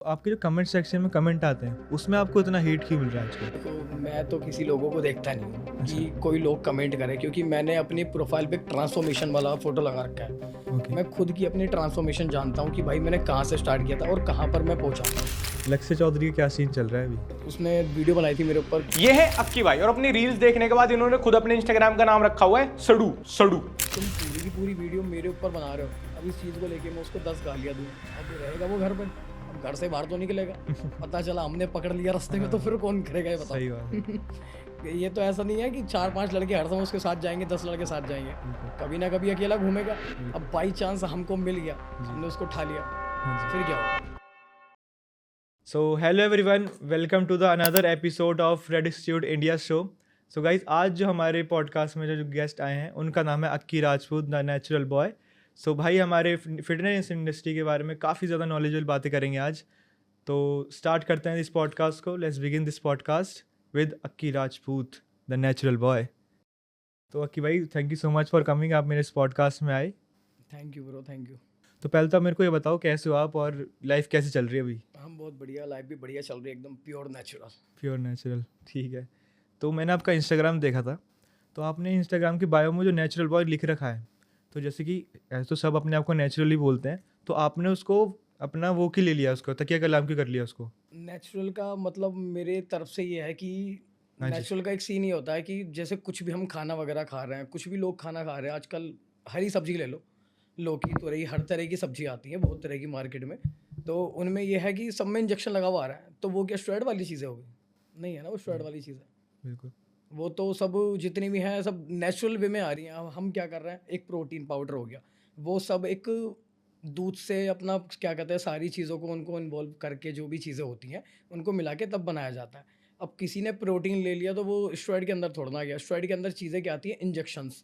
आपके जो comment section में कमेंट आते हैं उसमें आपको इतना हेट क्यों मिल रहा है आजकल? तो मैं तो किसी लोगों को देखता नहीं हूँ अच्छा। कि कोई लोग कमेंट करें, क्योंकि मैंने अपनी प्रोफाइल पे एक ट्रांसफॉर्मेशन वाला फ़ोटो लगा रखा है। ओके। मैं खुद की अपनी ट्रांसफॉर्मेशन जानता हूँ कि भाई मैंने कहाँ से स्टार्ट किया था और कहाँ पर मैं पहुँचा हूँ। लक्ष्य चौधरी का क्या सीन चल रहा है अभी? उसने वीडियो बनाई थी मेरे ऊपर। ये है अक्की भाई और अपनी रील्स देखने के बाद इन्होंने खुद अपने इंस्टाग्राम का नाम रखा हुआ है सड़ू सड़ू। तुम पूरी की पूरी वीडियो मेरे ऊपर बना रहे हो, अब इस चीज़ को लेके मैं उसको 10 गालियाँ दूँ, अब रहेगा वो घर पर? अब घर से बाहर तो निकलेगा। पता चला हमने पकड़ लिया रास्ते में, तो फिर कौन करेगा ये बताओ। सही बात है। ये तो ऐसा नहीं है कि 4-5 लड़के हर समय उसके साथ जाएंगे, 10 लड़के साथ जाएंगे, कभी ना कभी अकेला घूमेगा। अब बाई चांस हमको मिल गया, हमने उसको उठा लिया, फिर क्या होगा? So hello everyone, welcome to the another episode of Red Institute India show. So guys, आज जो हमारे पॉडकास्ट में जो गेस्ट आए हैं उनका नाम है अक्की राजपूत, द नेचुरल बॉय। सो भाई हमारे फिटनेस इंडस्ट्री के बारे में काफ़ी ज़्यादा नॉलेजेबल बातें करेंगे आज। तो स्टार्ट करते हैं इस पॉडकास्ट को। Let's begin this podcast with Akki Rajput, the natural boy. तो अक्की भाई, thank you so much for coming, आप मेरे इस पॉडकास्ट में आए। Thank you bro, thank you. तो पहले तो आप मेरे को ये बताओ कैसे हो आप और लाइफ कैसे चल रही है अभी? हम बहुत बढ़िया, लाइफ भी बढ़िया चल रही है, एकदम प्योर नेचुरल। प्योर नेचुरल, ठीक है। तो मैंने आपका इंस्टाग्राम देखा था, तो आपने इंस्टाग्राम की बायो में जो नेचुरल बॉय लिख रखा है, तो जैसे कि ऐसे तो सब अपने आप को नेचुरली बोलते हैं, तो आपने उसको अपना वो की ले लिया, उसको तकिया कलाम की कर लिया उसको? नेचुरल का मतलब मेरे तरफ से ये है कि हाँ जी। नेचुरल का एक सीन ये होता है कि जैसे कुछ भी हम खाना वगैरह खा रहे हैं, कुछ भी लोग खाना खा रहे हैं आजकल, हरी सब्जी ले लो, लौकी, तुरई, हर तरह की सब्जी आती है बहुत तरह की मार्केट में। तो उनमें यह है कि सब में इंजेक्शन लगा हुआ आ रहा है, तो वो क्या स्टेरॉइड वाली चीज़ें होगी? नहीं है ना, वो स्टेरॉइड वाली चीज़ है। बिल्कुल। वो तो सब जितनी भी हैं सब नेचुरल वे में आ रही हैं। अब हम क्या कर रहे हैं, एक प्रोटीन पाउडर हो गया, वो सब एक दूध से अपना क्या कहते हैं, सारी चीज़ों को उनको इन्वॉल्व करके जो भी चीज़ें होती हैं उनको मिला के तब बनाया जाता है। अब किसी ने प्रोटीन ले लिया तो वो स्टेरॉइड के अंदर थोड़ा ना गया। स्टेरॉइड के अंदर चीज़ें क्या आती हैं, इंजेक्शंस,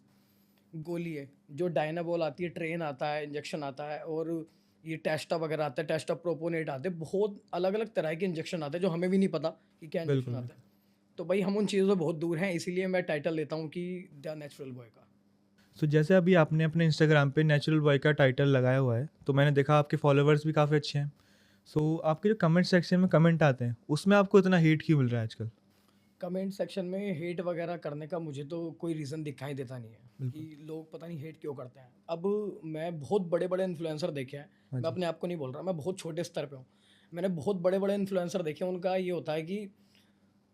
गोली है, जो डायनाबॉल आती है, ट्रेन आता है, इंजेक्शन आता है, और ये टेस्टा वगैरह आता है, टेस्टा प्रोपोनेट आते हैं, बहुत अलग अलग तरह के इंजेक्शन आते हैं जो हमें भी नहीं पता कि क्या इंजेक्शन बिल्कुल। आता है। तो भाई हम उन चीज़ों से बहुत दूर हैं, इसीलिए मैं टाइटल लेता हूँ कि द नेचुरल बॉय का। सो जैसे अभी आपने अपने इंस्टाग्राम पे नेचुरल बॉय का टाइटल लगाया हुआ है, तो मैंने देखा आपके फॉलोअर्स भी काफ़ी अच्छे हैं। सो आपके जो कमेंट सेक्शन में कमेंट आते हैं उसमें आपको इतना हेट क्यों मिल रहा है आजकल? कमेंट सेक्शन में हेट वगैरह करने का मुझे तो कोई रीज़न दिखाई देता नहीं है बिल्कुल। कि लोग पता नहीं हेट क्यों करते हैं। अब मैं बहुत बड़े बड़े इन्फ्लुएंसर देखे हैं, हाँ मैं जी। अपने आप को नहीं बोल रहा, मैं बहुत छोटे स्तर पे हूँ। मैंने बहुत बड़े बड़े इन्फ्लुएंसर देखे हैं, उनका ये होता है कि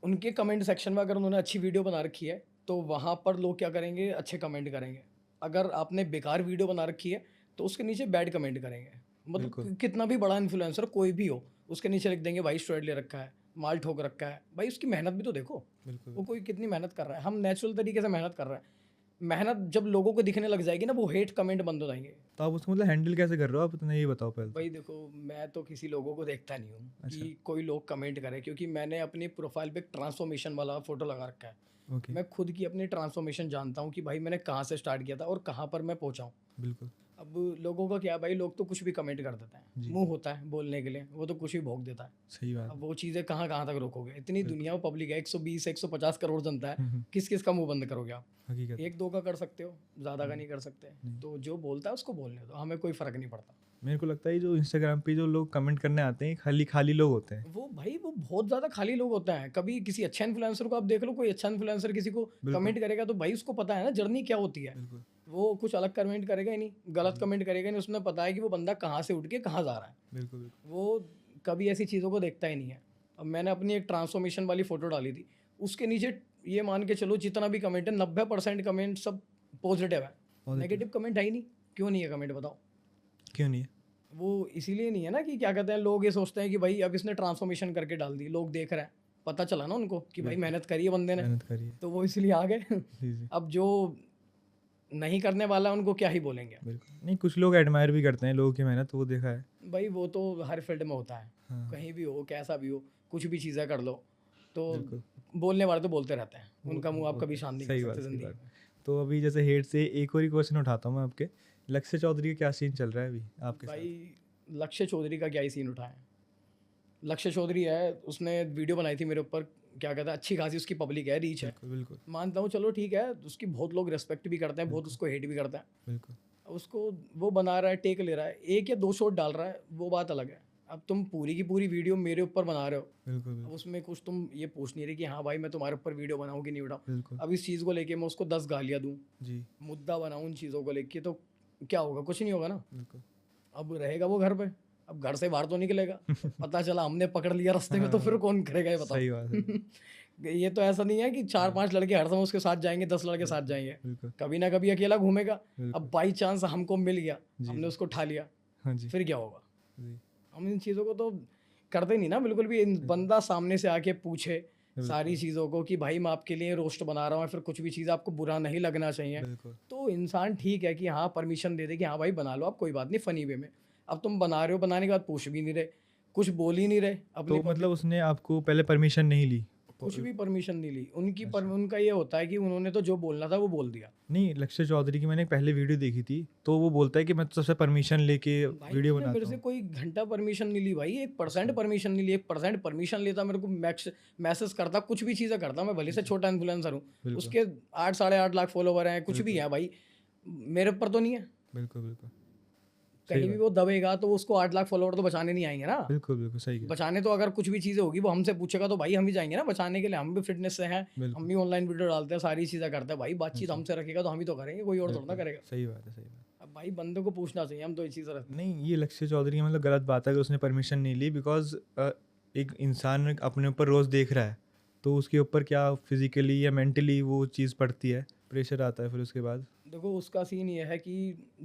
उनके कमेंट सेक्शन में अगर उन्होंने अच्छी वीडियो बना रखी है तो वहाँ पर लोग क्या करेंगे, अच्छे कमेंट करेंगे। अगर आपने बेकार वीडियो बना रखी है तो उसके नीचे बैड कमेंट करेंगे। मतलब बिल्कुल। कितना भी बड़ा इन्फ्लुएंसर कोई भी हो, उसके नीचे लिख देंगे भाई स्टेरॉइड ले रखा है, माल ठोक रखा है। भाई उसकी मेहनत भी तो देखो, बिल्कुल। वो कोई कितनी मेहनत कर रहा है। हम नेचुरल तरीके से मेहनत कर रहे हैं। मेहनत जब लोगों को दिखने लग जाएगी ना, वो हेट कमेंट बंद हो जाएंगे। तो आप उसको मतलब हैंडल कैसे कर रहे हो आप, इतना ये बताओ पहले तो। भाई देखो, मैं तो किसी लोगों को देखता नहीं हूँ अच्छा। कि कोई लोग कमेंट करें, क्योंकि मैंने अपनी प्रोफाइल पे एक ट्रांसफॉर्मेशन वाला फ़ोटो लगा रखा है। ओके। मैं खुद की अपनी ट्रांसफॉर्मेशन जानता हूँ कि भाई मैंने कहाँ से स्टार्ट किया था और कहाँ पर मैं पहुँचा हूँ। बिल्कुल। अब लोगों का क्या है भाई, लोग तो कुछ भी कमेंट कर देते हैं, जी। मुंह होता है बोलने के लिए, वो तो कुछ भी भोंक देता है। सही बात अब है। वो चीज़ें कहाँ कहाँ तक रोकोगे? इतनी बिल्कुल। दुनिया में पब्लिक है, 120 150 करोड़ जनता है, किस किस का मुंह बंद करोगे आप? हकीकत है। एक दो का कर सकते हो, ज़्यादा का नहीं कर सकते। नहीं। तो जो बोलता है उसको बोलने दो, हमें कोई फ़र्क नहीं पड़ता। मेरे को लगता है ये जो इंस्टाग्राम पे जो लोग कमेंट करने आते हैं खाली खाली लोग होते हैं। वो भाई वो बहुत ज़्यादा खाली लोग होते हैं। कभी किसी अच्छा इन्फ्लुएंसर को आप देख लो, कोई अच्छा इन्फ्लुएंसर किसी को बिल्कुल। कमेंट करेगा तो भाई उसको पता है ना जर्नी क्या होती है। बिल्कुल। वो कुछ अलग कमेंट करेगा ही नहीं, गलत जी। कमेंट करेगा ही नहीं, उसमें पता है कि वो बंदा कहाँ से उठ के कहाँ जा रहा है। बिल्कुल। बिल्कुल। वो कभी ऐसी चीज़ों को देखता ही नहीं है। अब मैंने अपनी एक ट्रांसफॉर्मेशन वाली फ़ोटो डाली थी, उसके नीचे ये मान के चलो जितना भी कमेंट है, 90% कमेंट सब पॉजिटिव है। पॉजिटिव। नेगेटिव कमेंट है ही नहीं। क्यों नहीं है कमेंट बताओ? क्यों नहीं है? वो इसीलिए नहीं है ना कि क्या कहते हैं, लोग ये सोचते हैं कि भाई अब इसने ट्रांसफॉर्मेशन करके डाल दी, लोग देख रहे हैं, पता चला ना उनको कि भाई बिल्कुल। मेहनत करी है बंदे ने, मेहनत करिए। तो वो इसलिए आ गए। जी जी। अब जो नहीं करने वाला है उनको क्या ही बोलेंगे। बिल्कुल नहीं, कुछ लोग एडमायर भी करते हैं लोगों की मेहनत, वो देखा है। भाई वो तो हर फील्ड में होता है, हाँ। कहीं भी हो, कैसा भी हो, कुछ भी चीज़ें कर लो, तो बिल्कुल। बोलने वाले तो बोलते रहते हैं, वो उनका तो मुंह आप होता कभी है। शांत नहीं कर सही बात, सकते सही ज़िंदगी बात। में। तो अभी जैसे हेट से एक और ही क्वेश्चन उठाता हूँ मैं आपके। लक्ष्य चौधरी का क्या सीन चल रहा है अभी आपके साथ? भाई लक्ष्य चौधरी का क्या ही सीन उठाएं। लक्ष्य चौधरी है, उसने वीडियो बनाई थी मेरे ऊपर, क्या कहता है, अच्छी खासी उसकी पब्लिक है, रीच है। बिल्कुल। बिल्कुल। मानता हूँ, चलो ठीक है, उसकी बहुत लोग रिस्पेक्ट भी करते हैं, बहुत बिल्कुल। उसको हेट भी करते हैं। बिल्कुल। उसको वो बना रहा है, टेक ले रहा है, एक या दो शॉट डाल रहा है, वो बात अलग है। अब तुम पूरी की पूरी वीडियो मेरे ऊपर बना रहे हो, बिल्कुल अब बिल्कुल उसमें कुछ तुम ये पूछ नहीं रहे कि हाँ भाई मैं तुम्हारे ऊपर वीडियो बनाऊँ कि नहीं बनाऊँ। बिल्कुल अब इस चीज़ को लेके मैं उसको 10 गालियाँ दूँ, जी मुद्दा बनाऊँ उन चीज़ों को लेके, तो क्या होगा? कुछ नहीं होगा ना। बिल्कुल अब रहेगा वो घर पे, अब घर से बाहर तो निकलेगा। पता चला हमने पकड़ लिया रास्ते में, तो फिर कौन करेगा ये बताओ। सही बात है ये तो ऐसा नहीं है कि 4-5 लड़के हर समय उसके साथ जाएंगे, 10 लड़के साथ जाएंगे, बिल्कुल कभी ना कभी अकेला घूमेगा। बिल्कुल अब बाई चांस हमको मिल गया, जी हमने जी उसको उठा लिया, हाँ जी फिर क्या होगा? जी हम इन चीज़ों को तो करते नहीं ना बिल्कुल भी। बंदा सामने से आके पूछे सारी चीज़ों को कि भाई मैं आपके लिए रोस्ट बना रहा हूँ, या फिर कुछ भी चीज़ आपको बुरा नहीं लगना चाहिए, बिल्कुल तो इंसान ठीक है कि हाँ परमिशन दे दे कि हाँ भाई बना लो आप, कोई बात नहीं, फनी वे में। अब तुम बना रहे हो, बनाने के बाद पूछ भी नहीं रहे, कुछ बोल ही नहीं रहे अपनी तो मतलब उसने आपको पहले परमिशन नहीं ली? कुछ भी परमिशन नहीं ली उनकी। अच्छा। उनका ये होता है कि उन्होंने तो जो बोलना था वो बोल दिया। नहीं, लक्ष्य चौधरी की मैंने पहले वीडियो देखी थी, तो वो बोलता है कि मैं तो सबसे परमिशन लेके भाई वीडियो उसने मेरे बनाता से हूँ। कोई घंटा परमिशन नहीं ली भाई, 1% परमिशन नहीं ली। 1% परमिशन लेता मेरे को मैसेज करता, कुछ भी चीज़ें करता, मैं भले से छोटा इन्फ्लुएंसर हूँ, बिल्कुल उसके 8-8.5 लाख फॉलोवर हैं, कुछ भी है भाई, मेरे ऊपर तो नहीं है। बिल्कुल बिल्कुल सही कहीं भी बात वो दबेगा तो उसको 8 लाख फॉलोवर तो बचाने नहीं आएंगे ना। बिल्कुल बिल्कुल सही है बचाने तो अगर कुछ भी चीज़ें होगी वो हमसे पूछेगा तो भाई हम ही जाएंगे ना बचाने के लिए। हम भी फिटनेस से हैं, हम बिल्कुल भी ऑनलाइन वीडियो डालते हैं, सारी चीज़ें करते हैं भाई। बातचीत हमसे रखेगा तो हम ही तो करेंगे, कोई और थोड़ा ना बिल्कुल करेगा। सही बात है सही बात अब भाई बंदे को पूछना चाहिए, हम तो ये चीज़ रखते नहीं, ये लक्ष्य चौधरी की मतलब गलत बात है कि उसने परमिशन नहीं ली, बिकॉज एक इंसान अपने ऊपर रोज़ देख रहा है, तो उसके ऊपर क्या फिजिकली या मेंटली वो चीज़ पड़ती है, प्रेशर आता है फिर उसके बाद। हैं। देखो उसका सीन ये है कि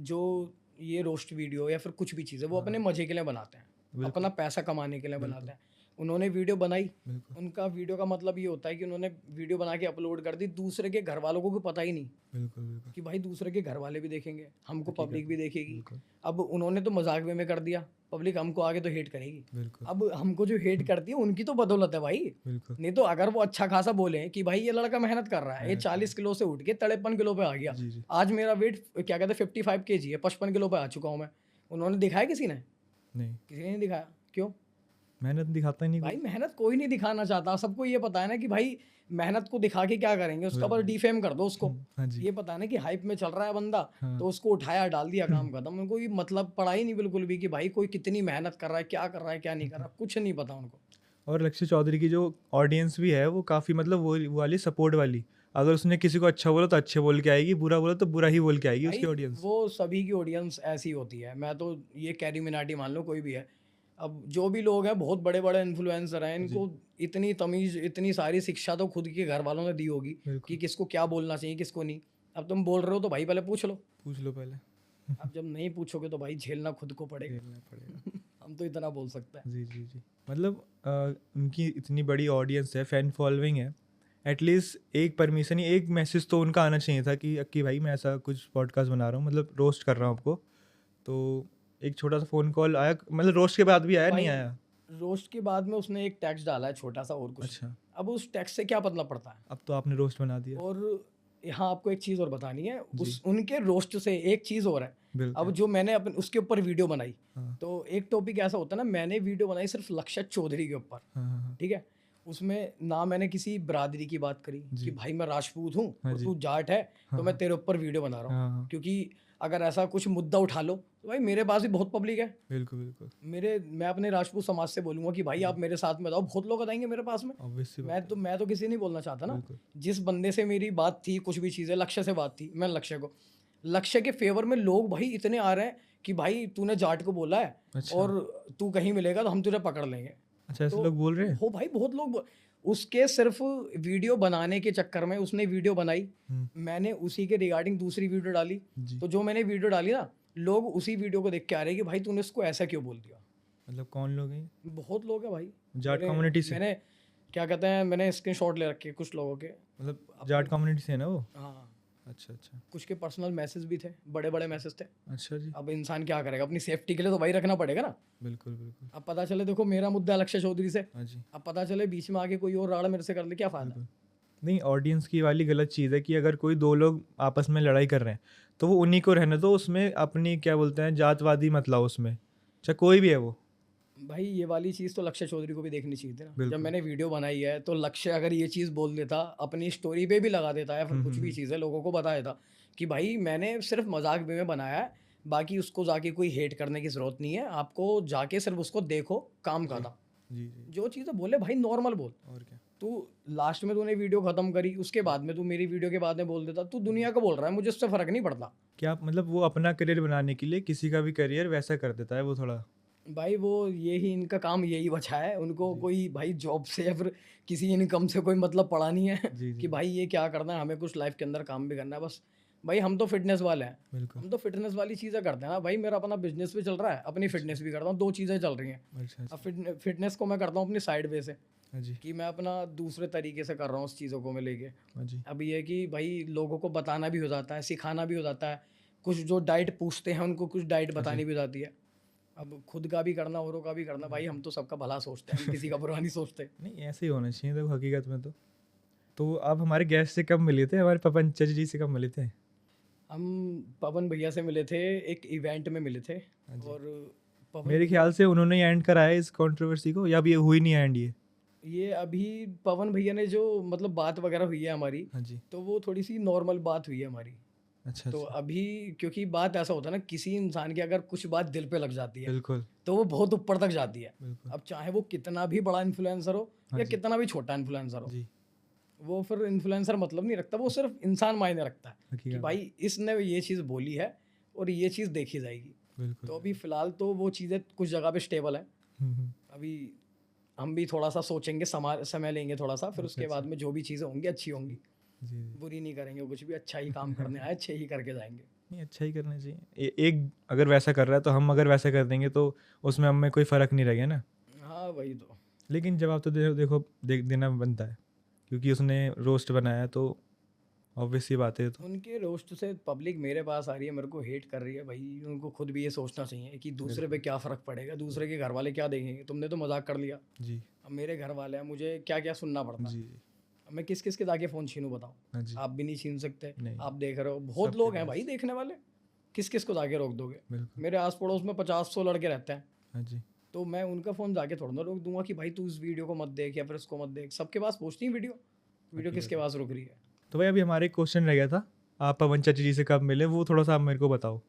जो ये रोस्ट वीडियो या फिर कुछ भी चीज़ है वो अपने मज़े के लिए बनाते हैं, बिल्कुल अपना पैसा कमाने के लिए बनाते हैं। उन्होंने वीडियो बनाई, बिल्कुल उनका वीडियो का मतलब ये होता है कि उन्होंने वीडियो बना के अपलोड कर दी, दूसरे के घर वालों को भी पता ही नहीं बिल्कुल बिल्कुल कि भाई दूसरे के घर वाले भी देखेंगे, हमको हकीकत पब्लिक भी में, देखेगी। बिल्कुल अब उन्होंने तो मजाक वे में कर दिया, पब्लिक हमको आगे तो हेट करेगी। बिल्कुल अब हमको जो हेट करती है उनकी तो बदौलत है भाई। बिल्कुल नहीं तो अगर वो अच्छा खासा बोले कि भाई ये लड़का मेहनत कर रहा है, ये मेहनत कर 40 किलो से उठ के 53 किलो पे आ गया, जी जी आज मेरा वेट क्या कहते हैं 55 kg है, 55 किलो पे आ चुका हूँ मैं, उन्होंने दिखाया किसी ने? नहीं, किसी ने नहीं दिखाया। क्यों? मेहनत दिखाता ही नहीं भाई कोई। मेहनत कोई नहीं दिखाना चाहता, सबको ये पता है ना कि भाई मेहनत को दिखा के क्या करेंगे, उसका बस बिल्कुल डिफेम कर दो उसको। हाँ जी ये पता है ना कि हाइप में चल रहा है बंदा, हाँ तो उसको उठाया डाल दिया, काम खत्म। उनको ये मतलब पड़ा ही नहीं बिल्कुल भी कि भाई कोई कितनी मेहनत कर रहा है, क्या कर रहा है, क्या नहीं कर रहा, कुछ नहीं पता उनको। और लक्ष्य चौधरी की जो ऑडियंस भी है वो काफ़ी मतलब वो वाली सपोर्ट वाली, अगर उसने किसी को अच्छा बोला तो अच्छे बोल के आएगी, बुरा बोला तो बुरा ही बोल के आएगी भाई उसकी ऑडियंस। वो सभी की ऑडियंस ऐसी होती है, मैं तो ये कैरी मिनाटी मान लो, कोई भी है। अब जो भी लोग हैं बहुत बड़े बड़े इन्फ्लुएंसर हैं, इनको इतनी तमीज़ इतनी सारी शिक्षा तो खुद के घर वालों ने दी होगी कि बिल्कुल किसको क्या बोलना चाहिए किसको नहीं। अब तुम बोल रहे हो तो भाई पहले पूछ लो, पूछ लो पहले, अब जब नहीं पूछोगे तो भाई झेलना खुद को पड़ेगा। झेलना पड़ेगा। हम तो इतना बोल सकते हैं। जी जी जी मतलब उनकी इतनी बड़ी ऑडियंस है, फैन फॉलोइंग है, एटलीस्ट एक परमिशन, एक मैसेज तो उनका आना चाहिए था कि अक्की भाई मैं ऐसा कुछ पॉडकास्ट बना रहा हूँ, मतलब रोस्ट कर रहा हूँ आपको, तो एक छोटा सा फ़ोन कॉल आया, मतलब रोस्ट के बाद भी आया नहीं भाई आया? रोस्ट के बाद में उसने एक टैक्स डाला है छोटा सा, और कुछ नहीं। अच्छा, अब उस टैक्स से क्या मतलब पड़ता है? अब तो आपने रोस्ट बना दिया। और यहाँ आपको एक चीज़ और बतानी है, जी। उस उनके रोस्ट से एक चीज़ और है। अब बिल्कुल जो मैंने अपने उसके ऊपर वीडियो बनाई, हाँ तो एक टॉपिक ऐसा होता है ना, मैंने वीडियो बनाई सिर्फ लक्ष्य चौधरी के ऊपर, हाँ हाँ हाँ ठीक है। उसमें ना मैंने किसी बरादरी की बात करी जी। कि भाई मैं राजपूत हूँ हाँ और जी। तू जाट है, हाँ तो मैं तेरे ऊपर वीडियो बना रहा हूँ। हाँ हाँ क्योंकि अगर ऐसा कुछ मुद्दा उठा लो तो भाई मेरे पास भी बहुत पब्लिक है। बिल्कुल बिल्कुल मैं अपने राजपूत समाज से बोलूंगा कि भाई आप मेरे साथ में जाओ, बहुत लोग आएंगे मेरे पास में। ऑब्वियसली मैं तो किसी नहीं बोलना चाहता ना। बिल्कुल जिस बंदे से मेरी बात थी, कुछ भी चीज़ें लक्ष्य से बात थी, मैं लक्ष्य के फेवर में लोग भाई इतने आ रहे हैं कि भाई तूने जाट को बोला है अच्छा और तू कहीं मिलेगा तो हम तुझे पकड़ लेंगे। अच्छा ऐसे तो लोग बोल रहे हैं? हो भाई बहुत लोग उसके सिर्फ वीडियो बनाने के चक्कर में, उसने वीडियो बनाई, मैंने उसी के रिगार्डिंग दूसरी वीडियो डाली, जी तो जो मैंने वीडियो डाली ना, लोग उसी वीडियो को देख के आ रहे हैं कि भाई तूने इसको ऐसा क्यों बोल दिया। मतलब कौन लोग हैं? बहुत लोग हैं भाई जाट कम्युनिटी से? मैंने क्या कहते हैं, मैंने स्क्रीनशॉट ले रखे कुछ लोगों के। मतलब जाट कम्युनिटी से है ना वो? हाँ, अच्छा अच्छा कुछ के पर्सनल मैसेज भी थे, बड़े बड़े मैसेज थे। अच्छा जी अब इंसान क्या करेगा, अपनी सेफ्टी के लिए तो भाई रखना पड़ेगा ना। बिल्कुल बिल्कुल अब पता चले देखो मेरा मुद्दा है लक्ष्य चौधरी से, हाँ जी अब पता चले बीच में आके कोई और राड़ा मेरे से कर ले, क्या फायदा। बिल्कुल। नहीं, ऑडियंस की वाली गलत चीज़ है कि अगर कोई दो लोग आपस में लड़ाई कर रहे हैं तो वो उन्हीं को रहने दो, उसमें अपनी क्या बोलते हैं जातवादी मत लाओ उसमें, चाहे कोई भी है वो। भाई ये वाली चीज़ तो लक्ष्य चौधरी को भी देखनी चाहिए थी ना। जब बिल्कुल। मैंने वीडियो बनाई है तो लक्ष्य अगर ये चीज़ बोल देता, अपनी स्टोरी पे भी लगा देता है, फिर कुछ भी चीज़ है लोगों को बताया था कि भाई मैंने सिर्फ मजाक वे में बनाया है, बाकी उसको जाके कोई हेट करने की ज़रूरत नहीं है, आपको जाके सिर्फ उसको देखो काम का था, जी जी। जो चीज़ें बोले भाई नॉर्मल बोल। और क्या। तू लास्ट में तूने वीडियो ख़त्म करी, उसके बाद में तू मेरी वीडियो के बाद में बोल देता, तू दुनिया का बोल रहा है, मुझे उससे फ़र्क नहीं पड़ता। क्या मतलब वो अपना करियर बनाने के लिए किसी का भी करियर वैसा कर देता है वो थोड़ा। भाई वो यही इनका काम यही बचा है, उनको कोई भाई जॉब से या फिर किसी इनकम से कोई मतलब पड़ा नहीं है जी जी। कि भाई ये क्या करना है, हमें कुछ लाइफ के अंदर काम भी करना है बस। भाई हम तो फिटनेस वाले हैं, बिल्कुल। हम तो फिटनेस वाली चीज़ें करते हैं ना भाई। मेरा अपना बिजनेस भी चल रहा है, अपनी फिटनेस भी करता हूँ, दो चीज़ें चल रही हैं। अच्छा अच्छा। अब फिटनेस को मैं करता हूँ अपनी साइड वे से, हाँ जी। कि मैं अपना दूसरे तरीके से कर रहा हूँ उस चीज़ों को मैं लेके। हाँ जी। अब ये है कि भाई लोगों को बताना भी हो जाता है, सिखाना भी हो जाता है, कुछ जो डाइट पूछते हैं उनको कुछ डाइट बतानी भी हो जाती है। अब खुद का भी करना, औरों का भी करना, भाई हम तो सबका भला सोचते हैं, हम किसी का बुरा नहीं सोचते। नहीं ऐसे ही होना चाहिए देखो हकीकत में तो आप हमारे गेस्ट से कब मिले थे, हमारे पवन चाचा जी से कब मिले थे? हम पवन भैया से मिले थे, एक इवेंट में मिले थे। हाँ जी। और पवन मेरे भैया ख्याल से उन्होंने एंड कराया इस कंट्रोवर्सी को, या अब ये हुई नहीं एंड ये अभी पवन भैया ने जो मतलब बात वगैरह हुई है हमारी, हाँ जी। तो वो थोड़ी सी नॉर्मल बात हुई है हमारी। अच्छा तो अच्छा। अभी क्योंकि बात ऐसा होता है ना, किसी इंसान की अगर कुछ बात दिल पे लग जाती है बिल्कुल तो वो बहुत ऊपर तक जाती है। बिल्कुल। अब चाहे वो कितना भी बड़ा इन्फ्लुएंसर हो हाँ या जी। कितना भी छोटा इन्फ्लुएंसर हो, जी। वो फिर इन्फ्लुएंसर मतलब नहीं रखता, वो सिर्फ इंसान मायने रखता है कि हकीकत भाई इसने ये चीज़ बोली है और ये चीज़ देखी जाएगी। बिल्कुल। तो अभी फ़िलहाल तो वो चीज़ें कुछ जगह पे स्टेबल है। हम्म। अभी हम भी थोड़ा सा सोचेंगे, समय लेंगे थोड़ा सा, फिर उसके बाद में जो भी चीज़ें होंगी अच्छी होंगी, जी जी। बुरी नहीं करेंगे कुछ भी, अच्छा ही काम करने आए, अच्छे ही करके जाएंगे। नहीं अच्छा ही करना चाहिए। एक अगर वैसा कर रहा है तो हम अगर वैसा कर देंगे तो उसमें हमें कोई फ़र्क नहीं रहेगा ना। हाँ वही तो। लेकिन जवाब तो देखो देना बनता है, क्योंकि उसने रोस्ट बनाया तो ऑब्वियस सी बात है तो। उनके रोस्ट से पब्लिक मेरे पास आ रही है, मेरे को हेट कर रही है, भाई उनको खुद भी ये सोचना चाहिए कि दूसरे पे क्या फ़र्क पड़ेगा, दूसरे के घर वाले क्या देखेंगे, तुमने तो मजाक कर लिया। जी अब मेरे घर वाले हैं, मुझे क्या क्या सुनना पड़ता है। जी। अब मैं किस किस के जाके फ़ोन छीनूँ बताओ? हाँ जी। आप भी नहीं छीन सकते, नहीं। आप देख रहे हो बहुत सबके लोग हैं पास। भाई देखने वाले, किस किस को जाके रोक दोगे? बिल्कुल। मेरे आस पड़ोस में 50-100 लड़के रहते हैं, हाँ जी। तो मैं उनका फ़ोन जाके थोड़ा ना रोक दूंगा कि भाई तू इस वीडियो को मत देख या फिर इसको मत देख। सबके पास पहुँचती है वीडियो, वीडियो किसके पास रुक रही है? तो भाई अभी हमारे एक क्वेश्चन रह गया था, आप पवन चाचा जी से कब मिले, वो थोड़ा सा आप मेरे को बताओ।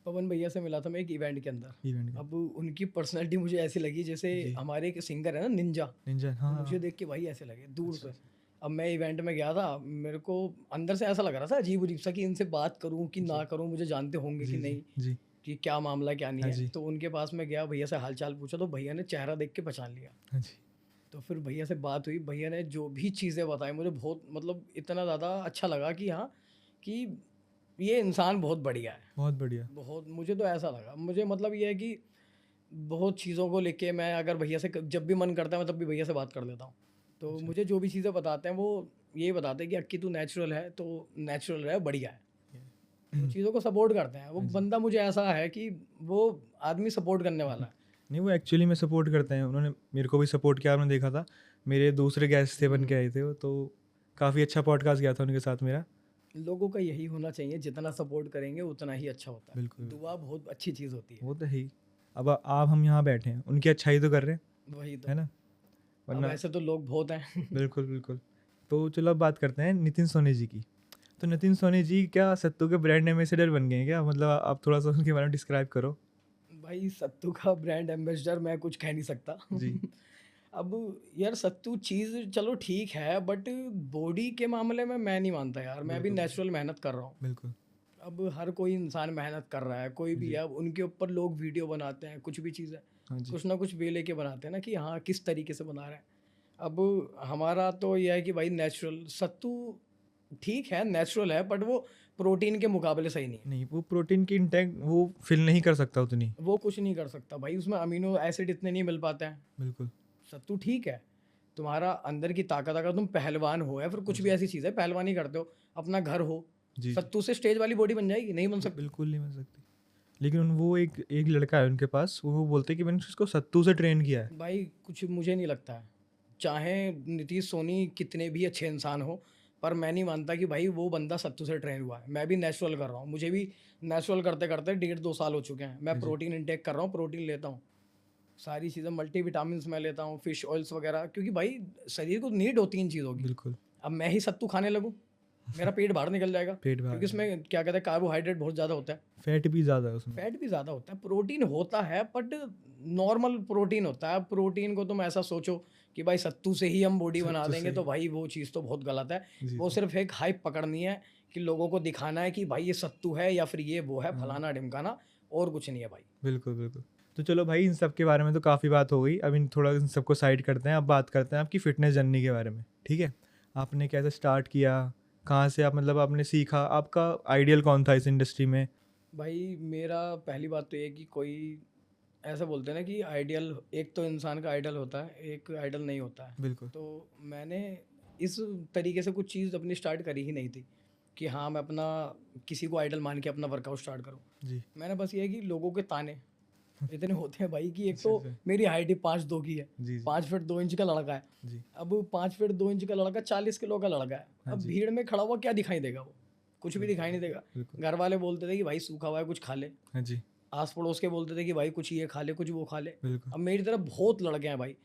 पवन भैया से मिला था मैं एक इवेंट के अंदर। इवेंट का। अब उनकी पर्सनैलिटी मुझे ऐसी लगी जैसे जी। हमारे एक सिंगर है ना निंजा, निंजा। हाँ हाँ। मुझे देख के भाई ऐसे लगे दूर अच्छा, से। अब मैं इवेंट में गया था, मेरे को अंदर से ऐसा लग रहा था अजीब अजीब सा कि इनसे बात करूं कि ना करूं, मुझे जानते होंगे जी कि जी नहीं, जी। कि क्या मामला क्या नहीं हाँ है। जी। तो उनके पास मैं गया, भैया से हालचाल पूछा, तो भैया ने चेहरा देख के पहचान लिया। हाँ जी। तो फिर भैया से बात हुई, भैया ने जो भी चीज़ें बताई मुझे बहुत मतलब इतना ज़्यादा अच्छा लगा कि हाँ, कि ये इंसान बहुत बढ़िया है। बहुत बढ़िया। बहुत, मुझे तो ऐसा लगा। मुझे मतलब ये है कि बहुत चीज़ों को लेके मैं अगर भैया से जब भी मन करता है मैं तब भी भैया से बात कर लेता हूँ। तो अच्छा। मुझे जो भी चीज़ें बताते हैं वो यही बताते हैं कि अक्की तू नेचुरल है तो नेचुरल रहे, बढ़िया है। वो चीज़ों को सपोर्ट करते हैं। वो बंदा मुझे ऐसा है कि वो आदमी सपोर्ट करने वाला है। नहीं वो एक्चुअली में सपोर्ट करते हैं, उन्होंने मेरे को भी सपोर्ट किया, आपने देखा था मेरे दूसरे गेस्ट थे बन के आए थे वो, तो काफ़ी अच्छा पॉडकास्ट गया था उनके साथ मेरा। लोगों का यही होना चाहिए, जितना सपोर्ट करेंगे उतना ही अच्छा होता है। बिल्कुल। दुआ बहुत अच्छी चीज़ होती है। वो तो है ही। अब आप हम यहाँ बैठे हैं, उनकी अच्छाई तो कर रहे हैं, वही तो। है ना? अब वरना ऐसे तो लोग बहुत हैं। बिल्कुल बिल्कुल। तो चलो अब बात करते हैं नितिन सोनी जी की। तो नितिन सोनी जी क्या सत्तू के ब्रांड एम्बेसडर बन गए हैं क्या? मतलब आप थोड़ा सा उनके बारे में डिस्क्राइब करो। भाई सत्तू का ब्रांड एम्बेसडर मैं कुछ कह नहीं सकता। जी। अब यार सत्तू चीज़ चलो ठीक है, बट बॉडी के मामले में मैं नहीं मानता यार। मैं भी बिल्कुल नेचुरल मेहनत कर रहा हूँ। बिल्कुल। अब हर कोई इंसान मेहनत कर रहा है, कोई भी जी। है, अब उनके ऊपर लोग वीडियो बनाते हैं, कुछ भी चीज़ है, हाँ जी। कुछ ना कुछ वे लेके बनाते हैं ना कि हाँ किस तरीके से बना रहे हैं। अब हमारा तो यह है कि भाई नेचुरल सत्तू ठीक है, नेचुरल है, बट वो प्रोटीन के मुकाबले सही नहीं है। नहीं वो प्रोटीन की इंटेक वो फिल नहीं कर सकता उतनी। वो कुछ नहीं कर सकता भाई, उसमें अमीनो एसिड इतने नहीं मिल पाते हैं। बिल्कुल। सत्तू ठीक है, तुम्हारा अंदर की ताकत, अगर तुम पहलवान हो या फिर कुछ भी ऐसी चीज़ है पहलवानी करते हो, अपना घर हो, जी। सत्तू से स्टेज वाली बॉडी बन जाएगी? नहीं बन सकती। बिल्कुल नहीं बन सकती। लेकिन वो एक एक लड़का है उनके पास, वो बोलते हैं कि मैंने उसको सत्तू से ट्रेन किया है। भाई कुछ मुझे नहीं लगता है, चाहे नीतीश सोनी कितने भी अच्छे इंसान हो, पर मैं नहीं मानता कि भाई वो बंदा सत्तू से ट्रेन हुआ है। मैं भी नेचुरल कर रहा हूँ, मुझे भी नेचुरल करते करते 1.5-2 साल हो चुके हैं। मैं प्रोटीन इंटेक कर रहा हूँ, प्रोटीन लेता हूँ, सारी चीज़ें मल्टीविटामिन्स मैं लेता हूँ, फिश ऑयल्स वगैरह, क्योंकि भाई शरीर को नीड होती है इन चीज़ों की। बिल्कुल। अब मैं ही सत्तू खाने लगूँ, मेरा पेट बाहर निकल जाएगा, पेट बाहर क्योंकि इसमें क्या कहते हैं कार्बोहाइड्रेट बहुत ज़्यादा होता है, फैट भी ज़्यादा है उसमें। फैट भी ज़्यादा होता है, प्रोटीन होता है बट नॉर्मल प्रोटीन होता है। प्रोटीन को तुम ऐसा सोचो कि भाई सत्तू से ही हम बॉडी बना सत्तू देंगे, से तो ही। भाई वो चीज़ तो बहुत गलत है। जी, वो जी। सिर्फ एक हाइप पकड़नी है कि लोगों को दिखाना है कि भाई ये सत्तू है या फिर ये वो है हाँ। फलाना ढिमकाना, और कुछ नहीं है भाई। बिल्कुल, बिल्कुल। तो चलो भाई इन सब के बारे में तो काफ़ी बात हो गई, अब इन थोड़ा इन सबको साइड करते हैं, अब बात करते हैं आपकी फ़िटनेस जर्नी के बारे में, ठीक है? आपने कैसे स्टार्ट किया? कहाँ से आप मतलब आपने सीखा? आपका आइडियल कौन था इस इंडस्ट्री में? भाई मेरा पहली बात तो ये है कि कोई ऐसा बोलते हैं ना कि आइडियल, एक तो इंसान का आइडियल होता है, एक आइडियल नहीं होता है। बिल्कुल। तो मैंने इस तरीके से कुछ चीज़ अपनी स्टार्ट करी ही नहीं थी कि हाँ मैं अपना किसी को आइडल मान के अपना वर्कआउट स्टार्ट करूँ। जी। मैंने बस ये है कि लोगों के ताने इतने होते हैं भाई कि एक अच्छा, तो अच्छा। मेरी हाइट ही 5'2" की है, जी, जी। 5 फीट 2 इंच का लड़का है। जी। अब 5 फीट 2 इंच का लड़का 40 किलो का लड़का है, हाँ अब जी। भीड़ में खड़ा हुआ क्या दिखाई देगा? वो कुछ भी दिखाई नहीं देगा। बिल्कुल। घर वाले बोलते थे कि भाई सूखा हुआ है कुछ खा ले, हाँ जी। आस पड़ोस के बोलते थे कि भाई कुछ ये खा ले कुछ वो खा ले। बिल्कुल। अब मेरी तरफ बहुत लड़के हैं भाई,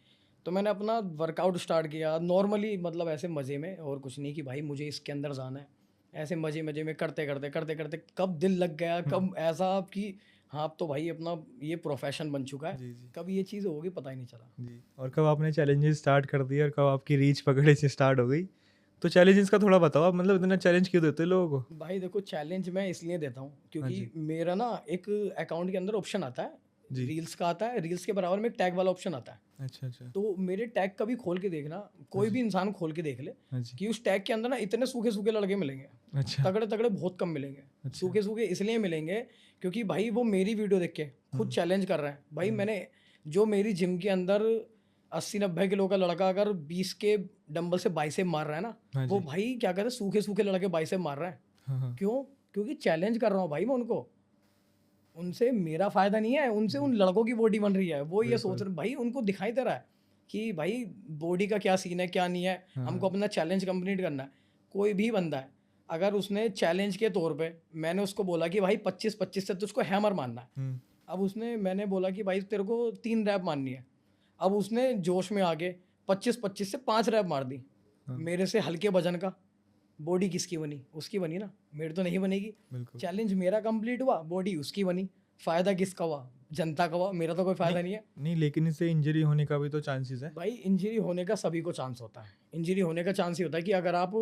तो मैंने अपना वर्कआउट स्टार्ट किया नॉर्मली, मतलब ऐसे मज़े में, और कुछ नहीं कि भाई मुझे इसके अंदर जाना है। ऐसे मज़े मज़े में करते करते करते करते कब दिल लग गया, कब ऐसा कि हाँ अब तो भाई अपना ये प्रोफेशन बन चुका है, जी, जी। कब ये चीज़ होगी पता ही नहीं चला। जी। और कब आपने चैलेंजेस स्टार्ट कर दिए और कब आपकी रीच पकड़े से स्टार्ट हो गई? तो चैलेंजेस का थोड़ा बताओ आप, मतलब इतना चैलेंज क्यों देते हो लोगों को? भाई देखो चैलेंज मैं इसलिए देता हूँ हाँ क्योंकि जी। मेरा ना एक अकाउंट के अंदर ऑप्शन आता है, जी। रील्स का आता है, रील्स के बराबर में एक टैग वाला ऑप्शन आता है। अच्छा, अच्छा। तो मेरे टैग कभी खोल के देखना, कोई भी इंसान खोल के देख ले हाँ जी। कि उस टैग के अंदर ना इतने सूखे सूखे लड़के मिलेंगे, अच्छा। तगड़े तगड़े बहुत कम मिलेंगे। अच्छा। सूखे सूखे इसलिए मिलेंगे क्योंकि भाई वो मेरी वीडियो देख के खुद चैलेंज कर रहे हैं। भाई मैंने जो मेरी जिम के अंदर 80-90 किलो का लड़का अगर 20 के डंबल से बाइसेप मार रहा है ना, हाँ वो जी। भाई क्या कहते हैं सूखे सूखे लड़के बाइसेप मार रहे हैं। हाँ, हाँ। क्यों? क्योंकि चैलेंज कर रहा हूँ भाई मैं उनको, उनसे मेरा फायदा नहीं है, उनसे उन लड़कों की बॉडी बन रही है, वो ये सोच रहे भाई, उनको दिखाई दे रहा है कि भाई बॉडी का क्या सीन है क्या नहीं है, हाँ, हमको अपना चैलेंज कंप्लीट करना है। कोई भी बंदा है अगर उसने चैलेंज के तौर पे मैंने उसको बोला कि भाई 25-25 से तुझको हैमर मारना है, हुँ। अब उसने मैंने बोला कि भाई तेरे को 3 रैप मारनी है, अब उसने जोश में आके 25-25 से 5 रैप मार दी, हाँ। मेरे से हल्के वजन का, बॉडी किसकी बनी? उसकी बनी ना, मेरी तो नहीं बनेगी। बिल्कुल। चैलेंज मेरा कंप्लीट हुआ, बॉडी उसकी बनी, फ़ायदा किसका हुआ? जनता का हुआ, मेरा तो कोई फ़ायदा नहीं है। नहीं, लेकिन इससे इंजरी होने का भी तो चांसेस है। भाई इंजरी होने का सभी को चांस होता है, इंजरी होने का चांस ये होता है कि अगर आप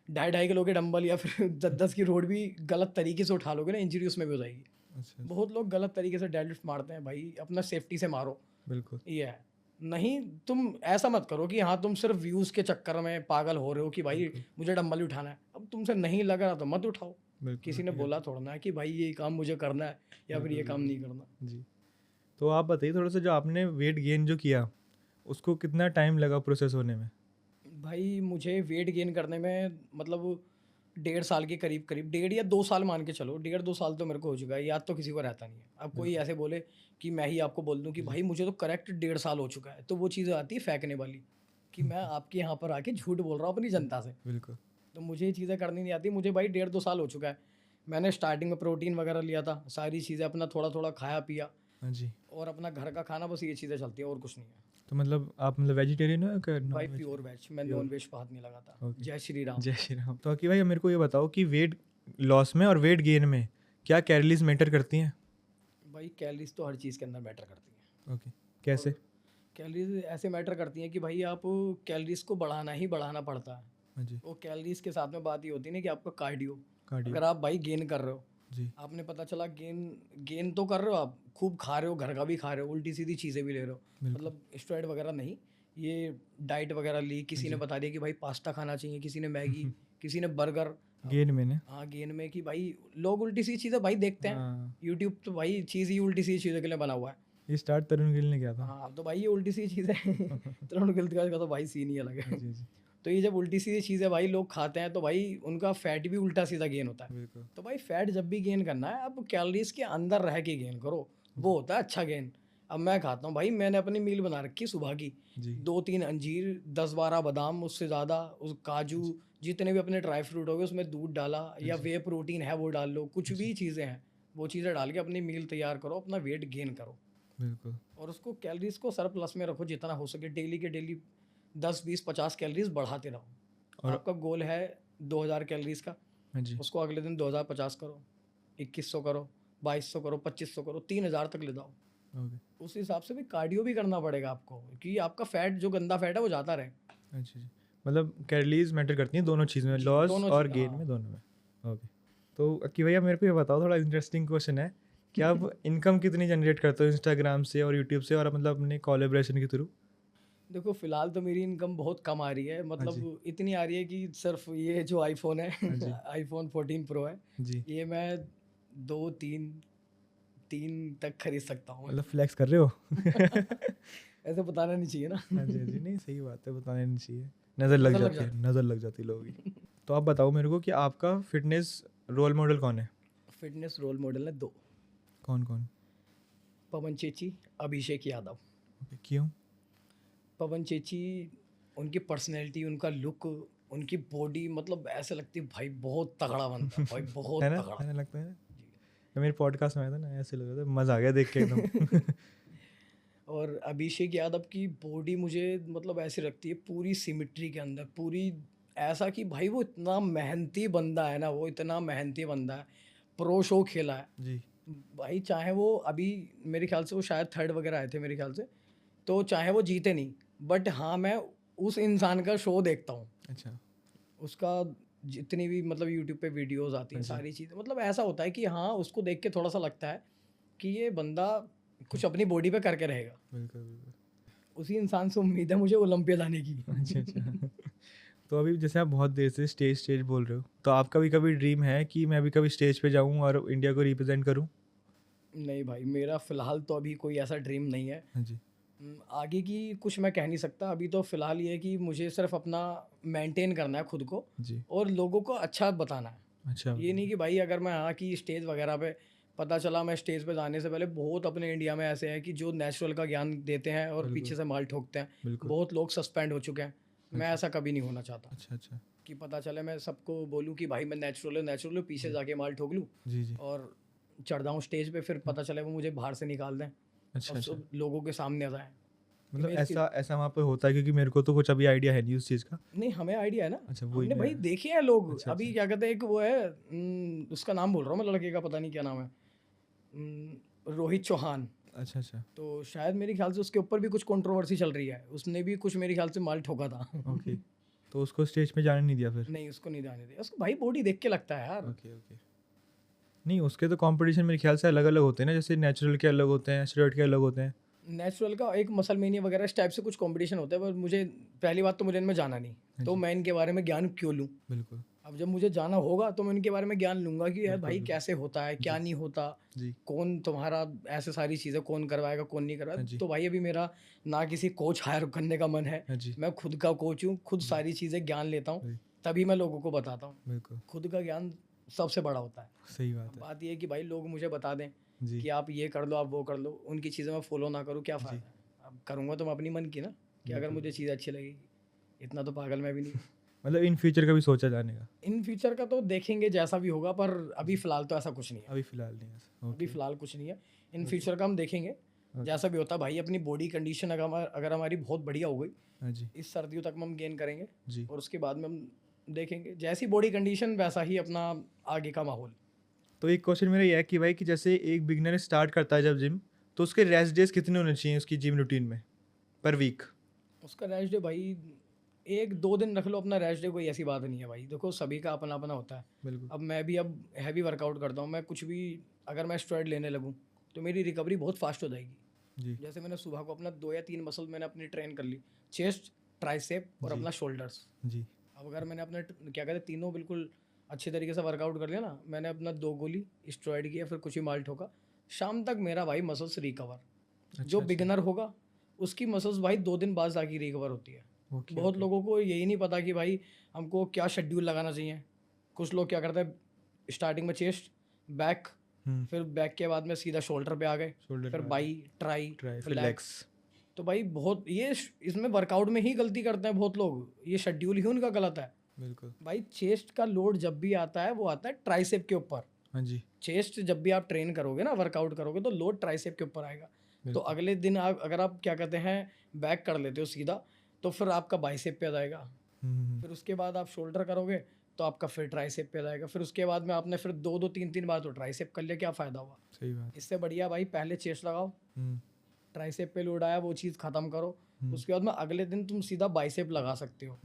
2.5 किलो के डंबल या फिर 10-10 की रोड भी गलत तरीके से उठा लोगे ना, इंजरी उसमें भी हो जाएगी। अच्छा। बहुत लोग गलत तरीके से डेडलिफ्ट मारते हैं भाई, अपना सेफ्टी से मारो, बिल्कुल। ये है। नहीं तुम ऐसा मत करो कि हाँ तुम सिर्फ व्यूज़ के चक्कर में पागल हो रहे हो कि भाई मुझे डंबल ही उठाना है। अब तुमसे नहीं लग रहा तो मत उठाओ, बिल्कुल। किसी ने बोला थोड़ा ना है कि भाई ये काम मुझे करना है या फिर ये काम नहीं करना। जी। तो आप बताइए थोड़ा सा, जो आपने वेट गेन जो किया, उसको कितना टाइम लगा प्रोसेस होने में? भाई मुझे वेट गेन करने में मतलब 1.5 साल के करीब करीब, 1.5 या 2 साल मान के चलो, 1.5-2 साल तो मेरे को हो चुका है, याद तो किसी को रहता नहीं है। अब कोई ऐसे बोले कि मैं ही आपको बोल दूं कि भाई मुझे तो करेक्ट 1.5 साल हो चुका है, तो वो चीज़ आती है फेंकने वाली कि मैं आपके यहाँ पर आके झूठ बोल रहा हूँ अपनी जनता से। बिल्कुल। तो मुझे ये चीज़ें करनी नहीं आती, मुझे भाई 1.5-2 साल हो चुका है। मैंने स्टार्टिंग में प्रोटीन वगैरह लिया था, सारी चीज़ें अपना थोड़ा थोड़ा खाया पिया, हाँ जी। और अपना घर का खाना, बस ये चीज़ें चलती हैं और कुछ नहीं है। तो मतलब आप मतलब वेजिटेरियन हो या भाई नॉन वेज? प्योर वेज, मैं नॉन वेज पे हाथ नहीं लगाता। ओके। जय श्री राम। जय श्री राम। तो अकी भाई मेरे को ये बताओ कि वेट लॉस में और वेट गेन में क्या कैलोरीज मैटर करती हैं? भाई कैलोरीज तो हर चीज़ के अंदर मैटर करती हैं। ओके। कैसे? कैलोरीज ऐसे मैटर करती हैं कि भाई आप कैलोरीज को बढ़ाना ही बढ़ाना पड़ता है। हाँ जी। वो कैलोरीज के साथ में बात ये होती है ना कि आपका कार्डियो, कार्डियो। अगर आप भाई गेन कर रहे हो, जी। आपने पता चला गेन गेन तो कर रहे हो, आप खूब खा रहे हो, घर का भी खा रहे हो, उल्टी सीधी चीज़ें भी ले रहे हो, मतलब स्टेरॉइड वगैरह नहीं, ये डाइट वगैरह ली, किसी ने बता दिया कि भाई पास्ता खाना चाहिए, किसी ने मैगी, किसी ने बर्गर। गेन में ने? हाँ गेन में कि भाई लोग उल्टी सीधी चीज़ें भाई देखते हैं, हाँ। यूट्यूब तो भाई चीज़ ही उल्टी सीधी चीज़ों के लिए बना हुआ है। ये स्टार्ट तरुण गिल ने किया था। हाँ तो भाई ये उल्टी सीधी चीज़ है तरुण गिलतराज का तो भाई सीन ही अलग है। जी, जी। तो ये जब उल्टी सीधी चीज़ें भाई लोग खाते हैं तो भाई उनका फैट भी उल्टा सीधा गेन होता है। बिल्कुल। तो भाई फैट जब भी गेन करना है, आप कैलोरीज के अंदर रह के गेन करो, वो होता है अच्छा गेन। अब मैं खाता हूँ भाई, मैंने अपनी मील बना रखी सुबह की, जी। 2-3 अंजीर, 10-12 बादाम, उससे ज़्यादा उस काजू, जितने भी अपने ड्राई फ्रूट हो गए उसमें दूध डाला, या वे प्रोटीन है वो डाल लो, कुछ भी चीज़ें हैं वो चीज़ें डाल के अपनी मील तैयार करो, अपना वेट गेन करो, बिल्कुल। और उसको कैलोरीज को सरप्लस में रखो जितना हो सके। डेली के डेली 10-20-50 कैलोरीज बढ़ाते रहो। और आपका गोल है 2000 कैलोरीज का, हाँ जी। उसको अगले दिन 2050 करो, 2100 करो, 2200 करो, 2500 करो, 3000 तक ले जाओ। ओके। उस हिसाब से भी कार्डियो भी करना पड़ेगा आपको कि आपका फैट, जो गंदा फैट है वो जाता रहे। अच्छा जी। मतलब कैलोरीज मैटर करती हैं दोनों चीज़ में, जी, लॉस दोनों और चीज़, गेन हाँ। में, दोनों में। ओके। तो अक्की भैया मेरे को ये बताओ, थोड़ा इंटरेस्टिंग क्वेश्चन है कि आप इनकम कितनी जनरेट करते हो इंस्टाग्राम से और यूट्यूब से, और मतलब अपने कोलैबोरेशन के थ्रू? देखो फिलहाल तो मेरी इनकम बहुत कम आ रही है, हाँ जी। मतलब इतनी आ रही है कि सिर्फ ये जो आईफोन है हाँ जी। आईफोन 14 प्रो है, जी। ये मैं 2 3 तक खरीद सकता हूँ। मतलब फ्लैक्स कर रहे हो? ऐसे बताना नहीं चाहिए ना। हाँ जी, हाँ जी। नहीं, सही बात है, बताने नहीं चाहिए, नज़र लग नजर लग जाती है, जाती नज़र लग जाती है लोगों की। तो आप बताओ मेरे को कि आपका फिटनेस रोल मॉडल कौन है? फिटनेस रोल मॉडल है 2, कौन कौन? पवन चेची, अभिषेक यादव। ओके, क्यों? पवन चेची, उनकी पर्सनैलिटी, उनका लुक, उनकी बॉडी, मतलब ऐसे लगती है भाई बहुत तगड़ा बनता है, भाई बहुत है ना, तगड़ा। है ना, लगता है ना। जब मेरे पॉडकास्ट में आया था ना, ऐसे लग रहा था, मज़ा आ गया देख के एकदम। और अभिषेक यादव की बॉडी मुझे मतलब ऐसी लगती है पूरी सिमिट्री के अंदर, पूरी ऐसा कि भाई वो इतना मेहनती बंदा है ना, वो इतना मेहनती बंदा है, प्रो शो खेला है जी। भाई। चाहे वो अभी मेरे ख्याल से वो शायद थर्ड वगैरह आए थे मेरे ख्याल से, तो चाहे वो जीते नहीं, बट हाँ मैं उस इंसान का शो देखता हूँ, अच्छा। उसका जितनी भी मतलब यूट्यूब पे वीडियोस आती हैं, हाँ जी। सारी चीज़ें, मतलब ऐसा होता है कि हाँ उसको देख के थोड़ा सा लगता है कि ये बंदा कुछ अपनी बॉडी पे करके रहेगा। बिल्कुल बिल्कुल। उसी इंसान से उम्मीद है मुझे ओलंपिया जाने की। अच्छा अच्छा। तो अभी जैसे आप बहुत देर से स्टेज स्टेज बोल रहे हो, तो आपका भी कभी ड्रीम है कि मैं भी कभी स्टेज पे जाऊं और इंडिया को रिप्रेजेंट करूं? नहीं भाई, मेरा फ़िलहाल तो अभी कोई ऐसा ड्रीम नहीं है। हाँ जी। आगे की कुछ मैं कह नहीं सकता, अभी तो फ़िलहाल ये है कि मुझे सिर्फ अपना मेंटेन करना है खुद को जी। और लोगों को अच्छा बताना है। अच्छा। ये नहीं कि भाई अगर मैं हाँ कि स्टेज वगैरह पे, पता चला मैं स्टेज पे जाने से पहले, बहुत अपने इंडिया में ऐसे हैं कि जो नेचुरल का ज्ञान देते हैं और बिल्कुल पीछे से माल ठोकते हैं, बिल्कुल। बहुत लोग सस्पेंड हो चुके हैं। मैं अच्छा ऐसा कभी नहीं होना चाहता अच्छा। अच्छा। कि पता चले मैं सबको बोलूँ कि भाई मैं नेचुरल हूँ, पीछे जी जाके माल ठोक लूँ जी। जी। और चढ़ जाऊँ स्टेज पे, फिर पता चले वो मुझे बाहर से निकाल दें अच्छा और अच्छा। सब लोगों के सामने आ जाए। मतलब इमेज की ऐसा ऐसा वहाँ पे होता है? क्योंकि मेरे को तो कुछ अभी आइडिया है नहीं उस चीज़ का। नहीं, हमें आइडिया है ना, अच्छा, वही हमने मैं। भाई देखे हैं लोग। अच्छा अभी अच्छा। क्या कहते हैं, एक वो है उसका नाम भूल रहा हूँ मैं, लड़के का पता नहीं क्या नाम है, रोहित चौहान। अच्छा अच्छा। तो शायद मेरे ख्याल से उसके ऊपर भी कुछ कंट्रोवर्सी चल रही है, उसने भी कुछ मेरे ख्याल से माल ठोका था। ओके। तो उसको स्टेज पे जाने नहीं दिया फिर? नहीं, उसको नहीं जाने दिया, उसको भाई बॉडी देख के लगता है यार। Okay okay. नहीं, उसके तो कंपटीशन मेरे ख्याल से अलग अलग होते हैं ना, जैसे नेचुरल के अलग होते हैं, स्टेरॉइड के अलग होते हैं। नेचुरल का एक मसलमेनिया वगैरह इस टाइप से कुछ कंपटीशन होता है, पर मुझे पहली बात तो मुझे इनमें जाना नहीं, हाँ तो जी। मैं इनके बारे में ज्ञान क्यों लूँ। बिल्कुल अब जब मुझे जाना होगा तो मैं इनके बारे में ज्ञान लूंगा कि यार बिल्कुल भाई बिल्कुल। कैसे होता है, क्या जी नहीं होता, जी। कौन तुम्हारा ऐसे सारी चीज़ें कौन करवाएगा, कौन नहीं हाँ करवाएगा। जी। तो भाई अभी मेरा ना किसी कोच हायर करने का मन है, हाँ जी। मैं खुद का कोच हूँ, खुद जी सारी चीज़ें ज्ञान लेता हूँ, जी। तभी मैं लोगों को बताता हूँ। बिल्कुल खुद का ज्ञान सबसे बड़ा होता है। सही अब बात है। बात ये है कि भाई लोग मुझे बता दें जी कि आप ये कर लो, आप वो कर लो, उनकी चीज़ें मैं फॉलो ना करूँ, क्या जी। फ़ायदा है। अब करूँगा तो मैं अपनी मन की ना, कि अगर बिल्कुल मुझे बिल्कुल। चीज़ अच्छी लगेगी, इतना तो पागल मैं भी नहीं। मतलब इन फ्यूचर का भी सोचा जाने का? इन फ्यूचर का तो देखेंगे जैसा भी होगा, पर अभी जी। फ़िलहाल तो ऐसा कुछ नहीं है। अभी फिलहाल नहीं है ऐसा। अभी ओके फ़िलहाल कुछ नहीं है। इन ओके फ्यूचर का हम देखेंगे, ओके। जैसा भी होता है भाई। अपनी बॉडी कंडीशन अगर हमारी बहुत बढ़िया हो गई, हाँ जी इस सर्दियों तक में हम गेन करेंगे जी। और उसके बाद में हम देखेंगे, जैसी बॉडी कंडीशन वैसा ही अपना आगे का माहौल। तो एक क्वेश्चन मेरा ये है कि भाई, कि जैसे एक बिगनर स्टार्ट करता है जब जिम, तो उसके रेस्ट डेज कितने होने चाहिए उसकी जिम रूटीन में पर वीक? उसका रेस्ट डे भाई 1 2 दिन रख लो अपना रेस्ट डे, कोई ऐसी बात नहीं है भाई। देखो सभी का अपना अपना होता है। बिल्कुल अब मैं भी अब हैवी वर्कआउट करता हूँ, मैं कुछ भी अगर मैं स्टेरॉइड लेने लगूँ तो मेरी रिकवरी बहुत फास्ट हो जाएगी। जी जैसे मैंने सुबह को अपना 2 या 3 मसल मैंने अपनी ट्रेन कर ली, चेस्ट, ट्राइसेप और जी अपना शोल्डर्स। जी। अब अगर मैंने अपने क्या कहते हैं तीनों बिल्कुल अच्छे तरीके से वर्कआउट कर लिया ना, मैंने अपना 2 गोली स्टेरॉइड किया, फिर कुछ ही माल ठोका, शाम तक मेरा भाई मसल्स रिकवर। जो अच्छा अच्छा। बिगनर होगा उसकी मसल्स भाई 2 दिन बाद जाके रिकवर होती है। ओके बहुत ओके। लोगों को यही नहीं पता कि भाई हमको क्या शेड्यूल लगाना चाहिए। कुछ लोग क्या करते हैं, स्टार्टिंग में चेस्ट, बैक, फिर बैक के बाद में सीधा शोल्डर पे आ गए, शोल्डर फिर पे बाई, ट्राई, ट्राई फिर फिर लेग्स। लेग्स। तो भाई बहुत ये इसमें वर्कआउट में ही गलती करते हैं बहुत लोग, ये शेड्यूल ही उनका गलत है। बिल्कुल। भाई चेस्ट का लोड जब भी आता है वो आता है ट्राइसेप के ऊपर। हाँ जी चेस्ट जब भी आप ट्रेन करोगे ना, वर्कआउट करोगे, तो लोड ट्राइसेप के ऊपर आएगा। तो बिल्कुल। अगले दिन आप अगर आप क्या कहते हैं बैक कर लेते हो सीधा, तो फिर आपका बाइसेप पे आ जाएगा। हम्म। फिर उसके बाद आप शोल्डर करोगे तो आपका फिर ट्राइसेप पे जाएगा, फिर उसके बाद में आपने फिर 2-2 3-3 बार तो ट्राइसेप कर लिया, क्या फ़ायदा हुआ? सही बात। इससे बढ़िया भाई पहले चेस्ट लगाओ, हम्म, ट्राइसेप पे लोड आया वो चीज़ ख़त्म करो, उसके बाद में अगले दिन तुम सीधा बाइसेप लगा सकते हो,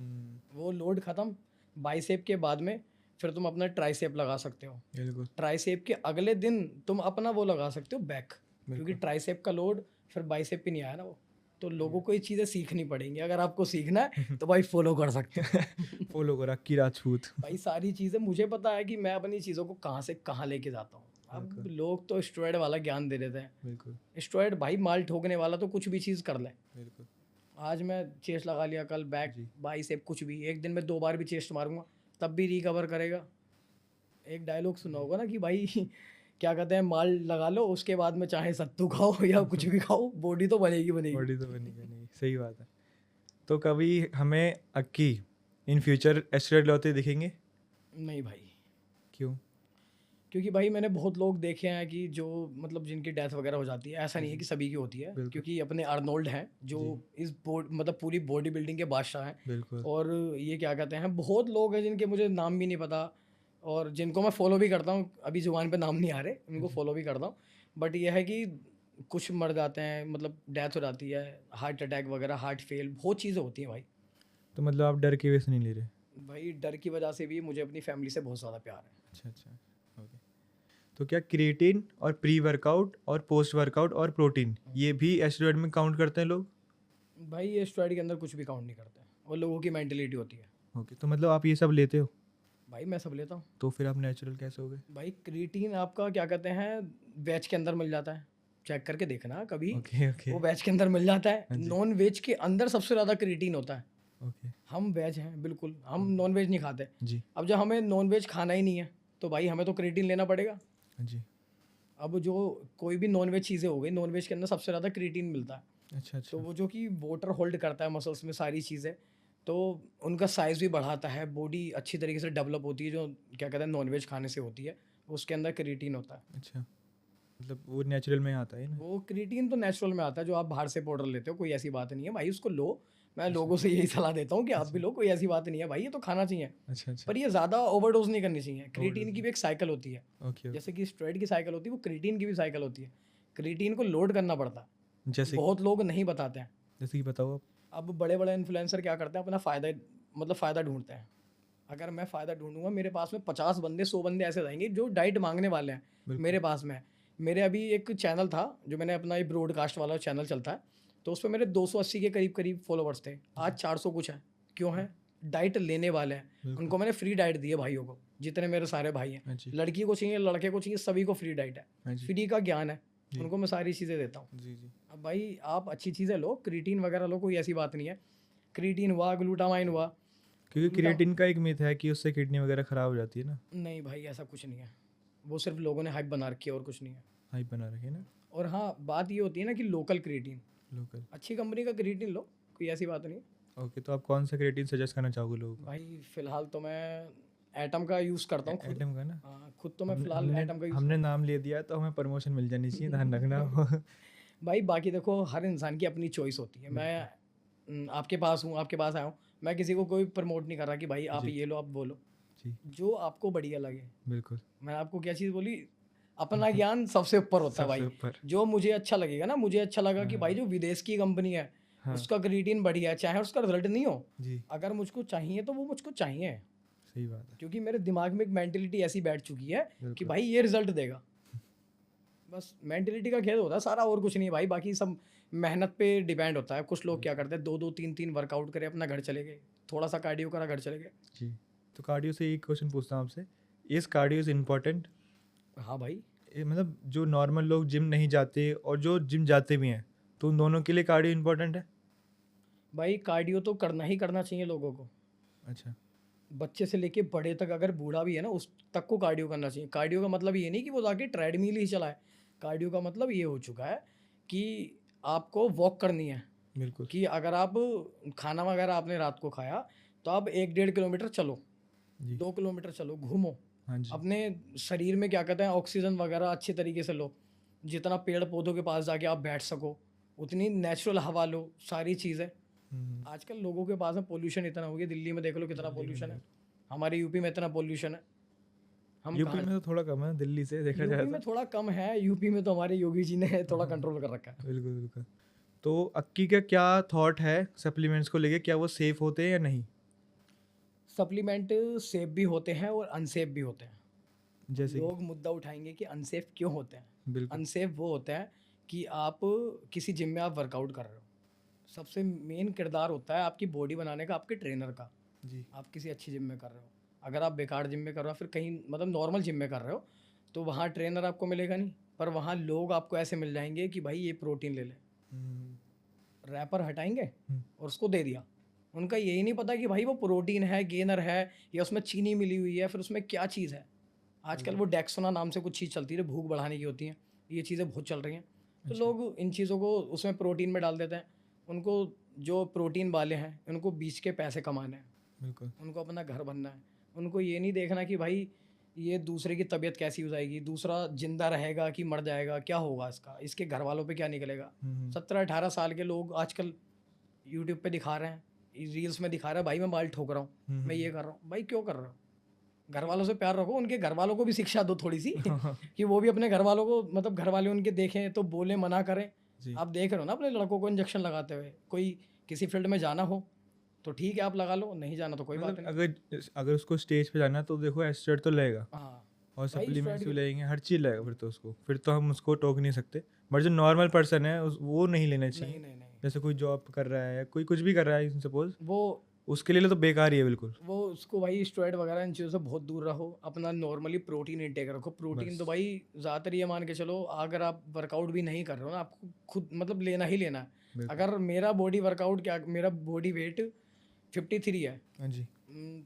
वो लोड ख़त्म, बाइसेप के बाद में फिर तुम अपना ट्राइसेप लगा सकते हो, बिल्कुल। ट्राइसेप के अगले दिन तुम अपना वो लगा सकते हो बैक, क्योंकि ट्राइसेप का लोड फिर बाइसेप पे नहीं आया ना वो। तो लोगों को ये चीज़ें सीखनी पड़ेंगी, अगर आपको सीखना है तो भाई फॉलो कर सकते हो। फॉलो करो अक्की राजपूत। भाई सारी चीज़ें मुझे पता है कि मैं अपनी चीज़ों को कहाँ से कहाँ लेके जाता हूँ। अब लोग तो स्टेरॉइड वाला ज्ञान दे देते हैं, बिल्कुल स्टेरॉइड भाई माल ठोकने वाला तो कुछ भी चीज़ कर ले। बिल्कुल। आज मैं चेस्ट लगा लिया, कल बैक, बाइसेप, कुछ भी, एक दिन में 2 बार भी चेस्ट मारूंगा तब भी रिकवर करेगा। एक डायलॉग सुना होगा ना कि भाई क्या कहते हैं, माल लगा लो उसके बाद में चाहे सत्तू खाओ या कुछ भी खाओ, बॉडी तो बनेगी बनेगी। बॉडी तो बनेगी नहीं, सही बात है। तो कभी हमें अक्की इन फ्यूचर एस्टेरॉइड लाते दिखेंगे? नहीं भाई, क्यों? क्योंकि भाई मैंने बहुत लोग देखे हैं कि जो मतलब जिनकी डेथ वगैरह हो जाती है, ऐसा नहीं है कि सभी की होती है, क्योंकि अपने आर्नोल्ड हैं जो इस मतलब पूरी बॉडी बिल्डिंग के बादशाह हैं, बिल्कुल। और ये क्या कहते हैं, बहुत लोग हैं जिनके मुझे नाम भी नहीं पता और जिनको मैं फॉलो भी करता हूँ, अभी जुबान पे नाम नहीं आ रहे, उनको फॉलो भी करता हूँ, बट ये है कि कुछ मर जाते हैं, मतलब डेथ हो जाती है, हार्ट अटैक वगैरह, हार्ट फेल, बहुत चीज़ें होती हैं भाई। तो मतलब आप डर की वजह से नहीं ले रहे? भाई डर की वजह से भी मुझे अपनी फैमिली से बहुत ज़्यादा प्यार है। अच्छा अच्छा, ओके। तो क्या क्रिएटिन और प्री वर्कआउट और पोस्ट वर्कआउट और प्रोटीन ये भी एस्टेरॉइड में काउंट करते हैं लोग? भाई ये स्टेरॉइड के अंदर कुछ भी काउंट नहीं करते हैं, और लोगों की मेंटेलिटी होती है। ओके, तो मतलब आप ये सब लेते हो? भाई मैं सब लेता हूँ। तो फिर आप नेचुरल कैसे हो गए? भाई क्रिएटिन आपका क्या कहते हैं, वेज के अंदर मिल जाता है, चेक करके देखना कभी। ओके ओके वो वेज के अंदर मिल जाता है, नॉन वेज के अंदर सबसे ज़्यादा क्रिएटिन होता है। ओके हम वेज हैं बिल्कुल, हम नॉन वेज नहीं खाते। जी अब जब हमें नॉन वेज खाना ही नहीं है तो भाई हमें तो क्रिएटिन लेना पड़ेगा। जी। अब जो कोई भी नॉन वेज चीज़ें हो गई, नॉन वेज के अंदर सबसे ज़्यादा क्रिएटिन मिलता है, अच्छा तो अच्छा। वो जो कि वाटर होल्ड करता है मसल्स में सारी चीज़ें, तो उनका साइज़ भी बढ़ाता है, बॉडी अच्छी तरीके से डेवलप होती है, जो क्या कहते हैं नॉन वेज खाने से होती है, उसके अंदर क्रिएटिन होता है। अच्छा, मतलब वो नेचुरल में आता है ना? वो क्रिएटिन तो नेचुरल में आता है, जो आप बाहर से पाउडर लेते हो, कोई ऐसी बात नहीं है भाई, उसको लो। मैं लोगों से यही सलाह देता हूँ कि आप भी लो, कोई ऐसी बात नहीं है भाई, ये तो खाना चाहिए, अच्छा अच्छा, पर ये ज़्यादा ओवरडोज नहीं करनी चाहिए। क्रिएटिन की भी एक साइकिल होती है, ओके ओके। जैसे कि स्टेरॉइड की साइकिल होती है, वो क्रिएटिन की भी साइकिल होती है। क्रिएटिन को लोड करना पड़ता है, जैसे बहुत लोग नहीं बताते हैं। जैसे कि बताओ आप। अब बड़े बड़े इन्फ्लुएंसर क्या करते हैं, अपना फ़ायदा मतलब फ़ायदा ढूंढते हैं। अगर मैं फ़ायदा ढूंढूंगा, मेरे पास में 50 बंदे 100 बंदे ऐसे रहेंगे जो डाइट मांगने वाले हैं मेरे पास में। मेरे अभी एक चैनल था जो मैंने अपना ये ब्रॉडकास्ट वाला चैनल चलता है, तो उस पर मेरे 280 के करीब करीब फॉलोवर्स थे, आज 400 कुछ हैं। क्यों है? डाइट लेने वाले हैं, उनको मैंने फ्री डाइट दी है भाइयों को, जितने मेरे सारे भाई हैं, लड़की को चाहिए लड़के को चाहिए, सभी को फ्री डाइट है, फ्री का ज्ञान है, उनको मैं सारी चीज़ें देता हूँ। जी जी। अब भाई आप अच्छी चीज़ें लो, क्रिएटिन वगैरह लो, कोई ऐसी बात नहीं है। क्रिएटिन हुआ, ग्लूटामाइन हुआ, क्योंकि क्रिएटिन का एक मिथ है कि उससे किडनी वगैरह खराब हो जाती है ना? नहीं भाई ऐसा कुछ नहीं है, वो सिर्फ लोगों ने हाइप बना रखी है और कुछ नहीं है। हाइप बना रखे ना? और हाँ, बात ये होती है ना कि लोकल क्रिएटिन, लोकल। अच्छी कंपनी का क्रिएटिन लो, कोई ऐसी बात नहीं है। ओके, तो आप कौन सा क्रिएटिन सजेस्ट करना चाहोगे लोगों को? भाई फिलहाल तो मैं एटम का यूज़ करता हूँ खुद। एटम का ना? हाँ, खुद तो मैं फिलहाल एटम का यूज़। हमने नाम ले दिया तो हमें प्रमोशन मिल जानी चाहिए, ध्यान रखना। भाई बाकी देखो, हर इंसान की अपनी चॉइस होती है। मैं आपके पास हूँ, आपके पास आया हूँ, मैं किसी को कोई प्रमोट नहीं कर रहा कि भाई आप ये लो, आप वो लो, जी जो आपको बढ़िया लगे। बिल्कुल। मैंने आपको क्या चीज़ बोली, अपना ज्ञान सबसे ऊपर होता है भाई। ऊपर। जो मुझे अच्छा लगेगा ना, मुझे अच्छा लगा कि भाई जो विदेश की कंपनी है उसका क्रिएटिन बढ़िया है, चाहे उसका रिजल्ट नहीं हो, जी अगर मुझको चाहिए तो वो मुझको चाहिए, सही बात है। क्योंकि मेरे दिमाग में एक मेंटेलिटी ऐसी बैठ चुकी है कि भाई ये रिजल्ट देगा। बस मेंटेलिटी का खेल होता है सारा, और कुछ नहीं भाई, बाकी सब मेहनत पे डिपेंड होता है। कुछ लोग क्या करते हैं, 2-2 3-3 वर्कआउट करे, अपना घर चले गए, थोड़ा सा कार्डियो करा, घर चले गए। जी, तो कार्डियो से एक क्वेश्चन पूछता हूँ आपसे, इज कार्डियो इज इम्पोर्टेंट? हाँ भाई, मतलब जो नॉर्मल लोग जिम नहीं जाते और जो जिम जाते भी हैं, तो उन दोनों के लिए कार्डियो इम्पोर्टेंट है? भाई कार्डियो तो करना ही करना चाहिए लोगों को, अच्छा, बच्चे से लेके बड़े तक, अगर बूढ़ा भी है ना उस तक को कार्डियो करना चाहिए। कार्डियो का मतलब ये नहीं कि वो जाके ट्रेडमिल ही चलाए, कार्डियो का मतलब ये हो चुका है कि आपको वॉक करनी है। बिल्कुल। कि अगर आप खाना वगैरह आपने रात को खाया तो आप 1-1.5 किलोमीटर चलो, 2 किलोमीटर चलो, घूमो, हाँ जी। अपने शरीर में क्या कहते हैं ऑक्सीजन वगैरह अच्छे तरीके से लो, जितना पेड़ पौधों के पास जाके आप बैठ सको उतनी नेचुरल हवा लो, सारी चीज़ें। आजकल लोगों के पास में पोल्यूशन इतना हो गया, दिल्ली में देख लो कितना पोल्यूशन है। हमारे यूपी में इतना पोल्यूशन है, हम यूपी कहाँ। में तो थोड़ा कम है, दिल्ली से देखा जाए यूपी तो। में थोड़ा कम है, यूपी में तो हमारे योगी जी ने थोड़ा कंट्रोल कर रखा है। बिल्कुल बिल्कुल। तो अक्की का क्या थॉट है सप्लीमेंट्स को लेके, क्या वो सेफ होते हैं या नहीं? सप्लीमेंट सेफ भी होते हैं और अनसेफ भी होते हैं। जैसे लोग मुद्दा उठाएंगे कि अनसेफ क्यों होते हैं। बिल्कुल अनसेफ वो होता है कि आप किसी जिम में आप वर्कआउट कर रहे हो, सबसे मेन किरदार होता है आपकी बॉडी बनाने का आपके ट्रेनर का। जी। आप किसी अच्छी जिम में कर रहे हो, अगर आप बेकार जिम में कर रहे हो, फिर कहीं मतलब नॉर्मल जिम में कर रहे हो, तो वहाँ ट्रेनर आपको मिलेगा नहीं, पर वहाँ लोग आपको ऐसे मिल जाएंगे कि भाई ये प्रोटीन ले ले, रैपर हटाएंगे और उसको दे दिया। उनका यही नहीं पता कि भाई वो प्रोटीन है, गेनर है, या उसमें चीनी मिली हुई है, फिर उसमें क्या चीज़ है। आजकल वो डेक्सोना नाम से कुछ चीज़ चलती है, भूख बढ़ाने की होती हैं, ये चीज़ें बहुत चल रही हैं। तो लोग इन चीज़ों को उसमें प्रोटीन में डाल देते हैं। उनको जो प्रोटीन वाले हैं उनको बीच के पैसे कमाने हैं, बिल्कुल उनको अपना घर बनना है। उनको ये नहीं देखना कि भाई ये दूसरे की तबीयत कैसी हो जाएगी, दूसरा जिंदा रहेगा कि मर जाएगा, क्या होगा इसका, इसके घर वालों पे क्या निकलेगा। 17-18 साल के लोग आजकल यूट्यूब पे दिखा रहे हैं, रील्स में दिखा रहे हैं, भाई मैं माल ठोक रहा हूँ, मैं ये कर रहा हूँ। भाई क्यों कर रहे हो? घर वालों से प्यार रखो, उनके घर वालों को भी शिक्षा दो थोड़ी सी कि वो भी अपने घर वालों को, मतलब घर वाले उनके देखें तो बोले, मना करें। जी। आप देख रहे हो ना अपने लड़कों को इंजेक्शन लगाते हुए, कोई किसी फील्ड में जाना हो तो ठीक है आप लगा लो, नहीं जाना तो कोई बात मतलब नहीं। अगर उसको स्टेज पे जाना है तो देखो एस्टेट तो लेगा हाँ और भाई सप्लीमेंट्स भी स्टेरॉइड लेंगे, हर चीज़ लेगा फिर तो हम उसको टोक नहीं सकते। बट जो नॉर्मल पर्सन है वो नहीं लेना चाहिए। नहीं नहीं नहीं, जैसे कोई जॉब कर रहा है, कोई कुछ भी कर रहा है सपोज, वो उसके लिए तो बेकार ही है बिल्कुल। उसको भाई स्टेरॉइड वगैरह इन चीज़ों से बहुत दूर रहो, अपना नॉर्मली प्रोटीन इंटेक रखो। प्रोटीन बस। तो भाई ज़्यादातर ये मान के चलो, अगर आप वर्कआउट भी नहीं कर रहे हो ना, आपको खुद मतलब लेना ही लेना है। बिल्कुल। अगर मेरा बॉडी वर्कआउट क्या, मेरा बॉडी वेट 53 है, हाँ जी।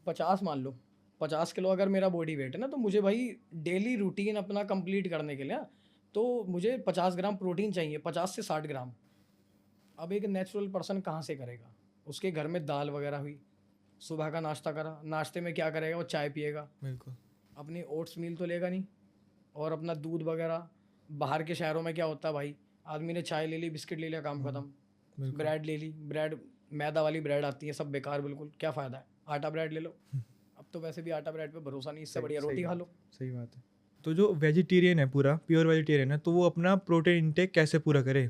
50 मान लो, 50 किलो अगर मेरा बॉडी वेट है ना, तो मुझे भाई डेली रूटीन अपना कंप्लीट करने के लिए ना, तो मुझे 50 ग्राम प्रोटीन चाहिए, 50 से 60 ग्राम। अब एक नेचुरल पर्सन कहाँ से करेगा? उसके घर में दाल वगैरह हुई, सुबह का नाश्ता करा, नाश्ते में क्या करेगा? वो चाय पिएगा, बिल्कुल अपनी ओट्स मील तो लेगा नहीं, और अपना दूध वगैरह। बाहर के शहरों में क्या होता है भाई, आदमी ने चाय ले ली, बिस्किट ले लिया, काम खत्म। बिल्कुल। ब्रेड ले ली, ब्रेड मैदा वाली ब्रेड आती है, सब बेकार बिल्कुल, क्या फ़ायदा है? आटा ब्रेड ले लो। अब तो वैसे भी आटा ब्रेड पे भरोसा नहीं, इससे बढ़िया रोटी खा लो। सही बात है। तो जो वेजिटेरियन है, पूरा प्योर वेजिटेरियन है, तो वो अपना प्रोटीन इंटेक कैसे पूरा करे?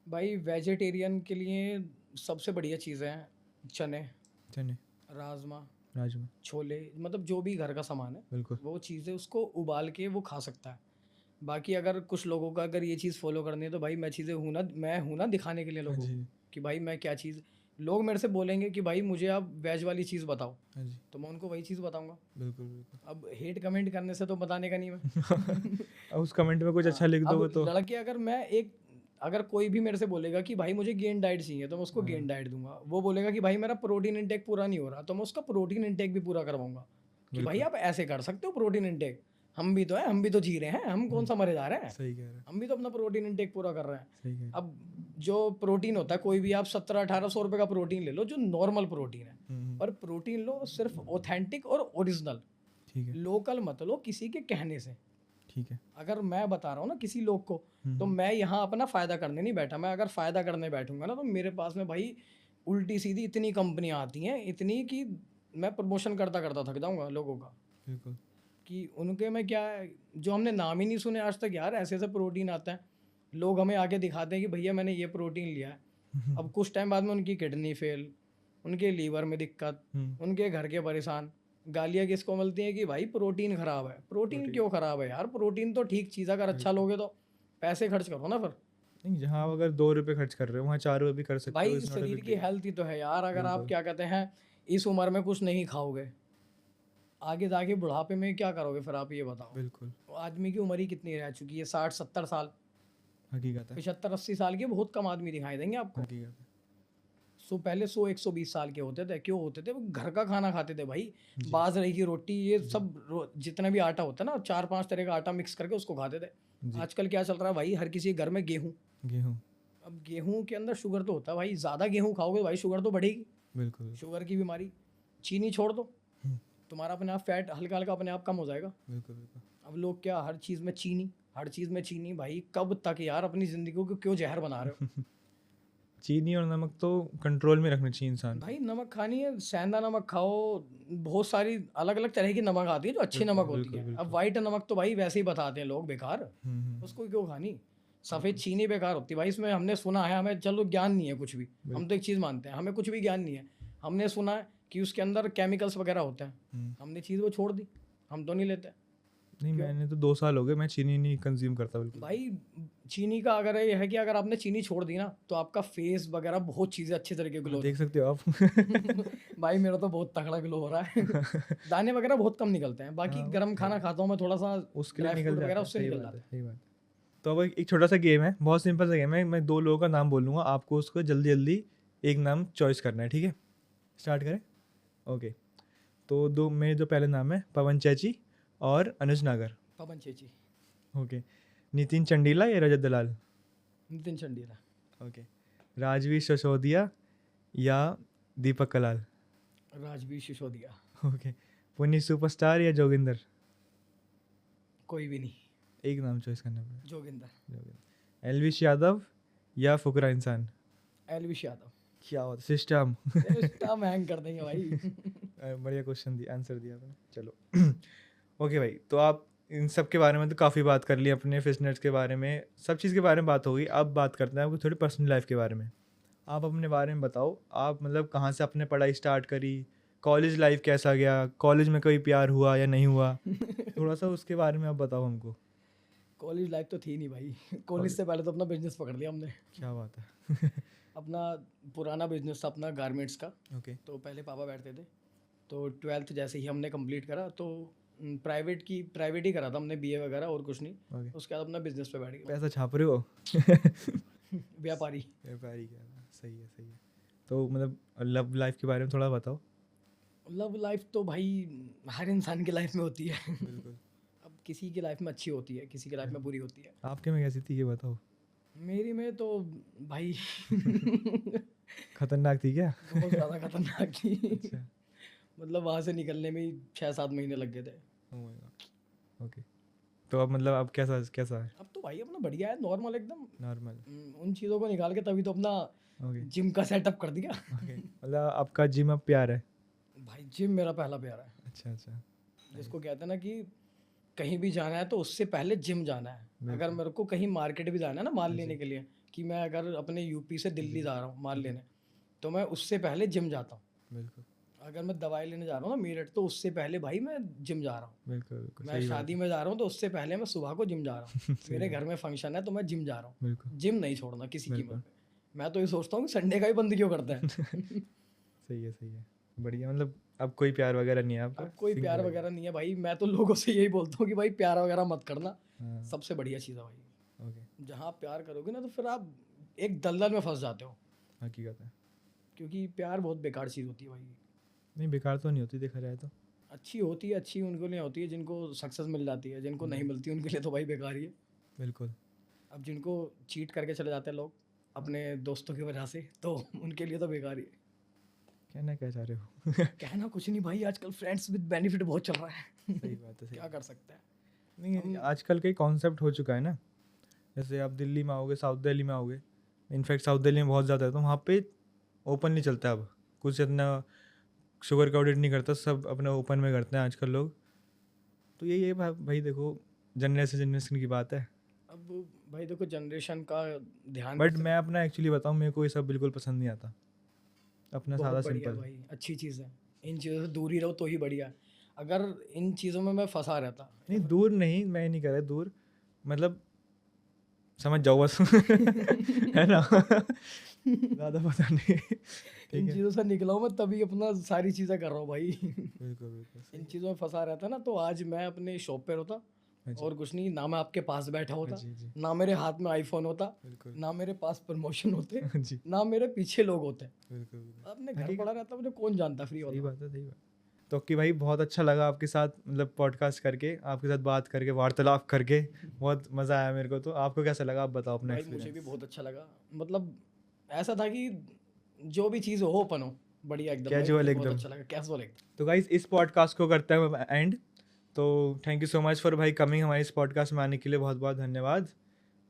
भाई वेजिटेरियन के लिए सबसे बढ़िया चीज़ें हैं चने, चने, राजमा, राजमा। छोले, मतलब जो भी घर का सामान है बिल्कुल। वो चीज़ें उसको उबाल के वो खा सकता है। बाकी अगर कुछ लोगों का अगर ये चीज़ फॉलो करनी है, तो भाई मैं हूँ ना दिखाने के लिए हाँ लोगों जी। को कि भाई मैं क्या चीज़। लोग मेरे से बोलेंगे कि भाई मुझे आप वेज वाली चीज़ बताओ, हाँ जी। तो मैं उनको वही चीज़ बताऊंगा। बिल्कुल बिल्कुल। अब हेट कमेंट करने से तो बताने का नहीं मैं अब उस कमेंट में कुछ अच्छा हाँ, लिख दोगे अब तो लड़के अगर कोई भी मेरे से बोलेगा कि भाई मुझे गेन डाइट चाहिए, तो मैं उसको गेन डाइट दूंगा। वो बोलेगा कि भाई मेरा प्रोटीन इंटेक पूरा नहीं हो रहा, तो मैं उसका प्रोटीन इंटेक भी पूरा करवाऊंगा कि भाई आप ऐसे कर सकते हो प्रोटीन इंटेक। हम भी तो हैं, हम भी तो जी रहे हैं, हम कौन सा मरे जा रहे हैं? सही कह रहे हैं। हम भी तो अपना प्रोटीन इंटेक पूरा कर रहे हैं। सही कह रहे हैं। अब जो प्रोटीन होता है, कोई भी आप 1700-1800 रुपये का प्रोटीन ले लो, जो नॉर्मल प्रोटीन है, पर प्रोटीन लो सिर्फ ऑथेंटिक और ओरिजिनल, ठीक है। लोकल मत लो किसी के कहने से। ठीक है। अगर मैं बता रहा हूँ ना किसी लोग को, तो मैं यहाँ अपना फ़ायदा करने नहीं बैठा। मैं अगर फ़ायदा करने बैठूंगा ना, तो मेरे पास में भाई उल्टी सीधी इतनी कंपनियाँ आती हैं, इतनी कि मैं प्रमोशन करता करता थक जाऊँगा लोगों का, बिल्कुल। कि उनके में क्या है जो हमने नाम ही नहीं सुने आज तक। यार ऐसे ऐसे प्रोटीन आता है, लोग हमें आके दिखाते हैं कि भैया मैंने ये प्रोटीन लिया है। अब कुछ टाइम बाद में उनकी किडनी फेल, उनके लीवर में दिक्कत, उनके घर के परेशान। गालियाँ किसको मिलती हैं कि भाई प्रोटीन खराब है। प्रोटीन क्यों खराब है यार? प्रोटीन तो ठीक चीज़, अगर अच्छा लोगे तो पैसे खर्च करो ना। फिर नहीं, जहाँ आप अगर 2 रुपये खर्च कर रहे हो वहाँ 4 रुपये भी कर सकते हो। भाई इट्स नॉट अ शरीर बिग की डील। हेल्थ ही तो है यार। अगर आप क्या कहते हैं इस उम्र में कुछ नहीं खाओगे, आगे जाके बुढ़ापे में क्या करोगे फिर? आप ये बताओ। बिल्कुल। आदमी की उम्र ही कितनी रह चुकी है? 60-70 साल, हकीकत है। 75-80 साल के बहुत कम आदमी दिखाई देंगे आपको। हकीकत है। पहले 100-120 साल के होते थे। क्यों होते थे? वो घर का खाना खाते थे भाई, बाजरे की रोटी, ये सब जितना भी आटा होता है ना, 4-5 तरह का आटा मिक्स करके उसको खाते थे। आजकल क्या चल रहा है भाई? हर किसी के घर में गेहूँ। गेहूँ। अब गेहूँ के अंदर शुगर तो होता है भाई, ज़्यादा गेहूँ खाओगे भाई शुगर तो बढ़ेगी, बिल्कुल। शुगर की बीमारी। चीनी छोड़ दो, तुम्हारा अपने आप फैट हल्का हल्का अपने आप कम हो जाएगा। बिल्कुल बिल्कुल। अब लोग क्या, हर चीज़ में चीनी, हर चीज़ में चीनी। भाई कब तक यार? अपनी ज़िंदगी को क्यों जहर बना रहे हो? चीनी और नमक तो कंट्रोल में रखना चाहिए इंसान। भाई नमक खानी है, सेंधा नमक खाओ, बहुत सारी अलग अलग तरह की नमक आती है जो अच्छी नमक होती बिल्कुल, है। बिल्कुल। अब वाइट नमक तो भाई वैसे ही बताते हैं लोग बेकार, हम्म। उसको क्यों खानी। सफ़ेद चीनी बेकार होती है भाई, इसमें हमने सुना है, हमें चलो ज्ञान नहीं है कुछ भी, हम तो एक चीज़ मानते हैं, हमें कुछ भी ज्ञान नहीं है, हमने सुना है कि उसके अंदर केमिकल्स वगैरह होते हैं, हमने चीज़ वो छोड़ दी, हम तो नहीं लेते। नहीं, मैंने तो 2 साल हो गए मैं चीनी नहीं कंज्यूम करता बिल्कुल। भाई चीनी का अगर ये है कि अगर आपने चीनी छोड़ दी ना तो आपका फेस वगैरह बहुत चीज़ें अच्छे तरीके ग्लो देख सकते हो आप। भाई मेरा तो बहुत तगड़ा ग्लो हो रहा है। दाने वगैरह बहुत कम निकलते हैं, बाकी हाँ, गर्म खाना खाता हूँ मैं थोड़ा सा, उसके लिए ड्राई निकल फ्रूट जाता वगैरह है, उससे सही निकल बात जाता है, है। सही बात है। तो अब एक छोटा सा गेम है, बहुत सिंपल सा गेम है, मैं 2 लोगों का नाम बोल लूँगा, आपको उसको जल्दी जल्दी एक नाम चॉइस करना है, ठीक है? स्टार्ट करें? ओके। तो मेरे जो पहले नाम है पवन चैची और अनुज नागर। पवन चेची। ओके। नितिन चंडीला या रजत दलाल? नितिन चंडीला। ओके। राजवीर सिसोदिया या दीपक कलाल? राजवीर सिसोदिया। ओके। पुनीत सुपरस्टार या जोगिंदर? कोई भी नहीं। एक नाम चॉइस करना पड़ेगा। जोगिंदर। जोगिंदर। एलविश यादव या फुकरा इंसान? एलविश यादव। क्या होता सिस्टम। स्टाम हैंग कर देंगे भाई। बढ़िया क्वेश्चन दिया, आंसर दिया आपने। चलो। ओके भाई, तो आप इन सब के बारे में तो काफ़ी बात कर ली, अपने फिटनेस के बारे में, सब चीज़ के बारे में बात होगी। अब बात करते हैं आपकी थोड़ी पर्सनल लाइफ के बारे में। आप अपने बारे में बताओ, आप मतलब कहाँ से अपने पढ़ाई स्टार्ट करी, कॉलेज लाइफ कैसा गया, कॉलेज में कोई प्यार हुआ या नहीं हुआ, थोड़ा सा उसके बारे में आप बताओ हमको। कॉलेज लाइफ तो थी नहीं भाई, कॉलेज से पहले तो अपना बिजनेस पकड़ लिया हमने। क्या बात है। अपना पुराना बिजनेस था अपना गारमेंट्स का। ओके। तो पहले पापा बैठते थे, तो 12th जैसे ही हमने कंप्लीट करा तो प्राइवेट ही करा था हमने, बीए वगैरह और कुछ नहीं। ओके। उसके बाद अपना बिजनेस पे बैठ गया। पैसा छाप रहे हो? व्यापारी। व्यापारी क्या, सही है, सही है। तो मतलब लव लाइफ के बारे में थोड़ा बताओ। लव लाइफ तो भाई हर इंसान की लाइफ में होती है। बिल्कुल। अब किसी की लाइफ में अच्छी होती है, किसी की लाइफ में बुरी होती है। आपके में कैसी थी ये बताओ। मेरी में तो भाई खतरनाक थी क्या? बहुत ज़्यादा खतरनाक थी। अच्छा। मतलब वहाँ से निकलने में ही 6-7 महीने लग गए थे। Oh my God. ओके। तो अब मतलब अब कैसा कैसा है? अब तो भाई अपना बढ़िया है, नॉर्मल एकदम। नॉर्मल। उन चीज़ों को निकाल के तभी तो अपना ओके। जिम का सेटअप कर दिया। ओके, मतलब आपका जिम अब प्यार है? भाई जिम मेरा पहला प्यार है। अच्छा अच्छा। जिसको कहते हैं ना कि कहीं भी जाना है तो उससे पहले जिम जाना है। अगर मेरे को कहीं मार्केट भी जाना है ना माल लेने के लिए, कि मैं अगर अपने यूपी से दिल्ली जा रहा हूँ माल लेने, तो मैं उससे पहले जिम जाता हूँ। बिल्कुल अगर मैं दवाई लेने जा रहा हूँ ना मेरठ, तो उससे पहले भाई मैं जिम जा रहा हूँ। बिल्कुल बिल्कुल। मैं शादी में जा रहा हूँ तो उससे पहले मैं सुबह को जिम जा रहा हूँ। मेरे घर में फंक्शन है तो मैं जिम जा रहा हूँ। बिल्कुल जिम नहीं छोड़ना किसी कीमत बिल्कुल। पे। मैं तो ये सोचता हूँ कि संडे का ही बंद क्यों करता है। सही है, सही है, बढ़िया। मतलब अब कोई प्यार वगैरह नहीं है आपका? अब कोई Single प्यार है। वगैरह नहीं है भाई। मैं तो लोगों से यही बोलता हूँ कि भाई प्यार वगैरह मत करना, हाँ। सबसे बढ़िया चीज़ है भाई। ओके। जहाँ आप प्यार करोगे ना तो फिर आप एक दलदल में फंस जाते हो, हकीकत है। क्योंकि प्यार बहुत बेकार चीज़ होती है भाई। नहीं, बेकार तो नहीं होती देखा जाए तो। अच्छी होती है, अच्छी उनको लिए होती है जिनको सक्सेस मिल जाती है, जिनको नहीं मिलती उनके लिए तो भाई बेकार ही है। बिल्कुल। अब जिनको चीट करके चले जाते हैं लोग अपने दोस्तों की वजह से, तो उनके लिए तो बेकार ही है। कहना क्या चाह रहे हो? कहना कुछ नहीं भाई, आजकल फ्रेंड्स विद बेनिफिट बहुत चल रहा है। सही बात है, सही क्या कर सकते हैं। नहीं, आजकल का कॉन्सेप्ट हो चुका है ना। जैसे आप दिल्ली में आओगे, साउथ दिल्ली में आओगे, इनफैक्ट साउथ दिल्ली में बहुत ज़्यादा है, तो वहाँ पे ओपन नहीं चलता अब, कुछ इतना शुगर कोटेड नहीं करता, सब अपने ओपन में करते हैं आजकल लोग। तो यही है भाई, देखो जनरेशन की बात है। अब भाई देखो जनरेशन का ध्यान बट मैं अपना एक्चुअली बताऊँ, मेरे को ये सब बिल्कुल पसंद नहीं आता, अपना सादा बहुत बढ़िया सिंपल। भाई, अच्छी चीज़ है। इन चीज़ों से दूर ही रहो तो ही बढ़िया है। अगर इन चीज़ों में मैं फंसा रहता। नहीं, दूर नहीं, मैं नहीं कह रहा दूर, मतलब समझ जाओ बस। है ना। ज़्यादा पता नहीं। इन चीज़ों से निकला हूँ मैं तभी अपना सारी चीज़ें कर रहा हूँ भाई। बिल्कुल बिल्कुल। इन चीज़ों में फंसा रहता ना तो आज मैं अपने शॉप पे होता अच्छा। और कुछ नहीं, ना मैं आपके पास बैठा होता, जी जी। ना मेरे हाथ में आईफोन होता, बिल्कुल। ना मेरे पास प्रमोशन होते, जी। ना मेरे पीछे लोग होते। बिल्कुल बिल्कुल। अपने घर पड़ा रहता, मुझे कौन जानता फ्री सही वाला। बात है, सही बात। तो कि भाई बहुत अच्छा लगा आपके साथ, मतलब पॉडकास्ट करके, आपके साथ बात करके, वार्तालाप करके बहुत मज़ा आया मेरे को। तो आपको कैसा लगा, आप बताओ अपना भाई मुझे भी एक्सपीरियंस। बहुत अच्छा लगा। मतलब ऐसा था कि जो भी चीज़ हो ओपन हो, बढ़िया एकदम। भाई Casual मुझे बहुत एकदम। अच्छा लगा, कैजुअल एकदम। तो गाइस इस पॉडकास्ट को करते हैं एंड। तो thank you so much for भाई कमिंग हमारे इस पॉडकास्ट में आने के लिए, बहुत बहुत धन्यवाद।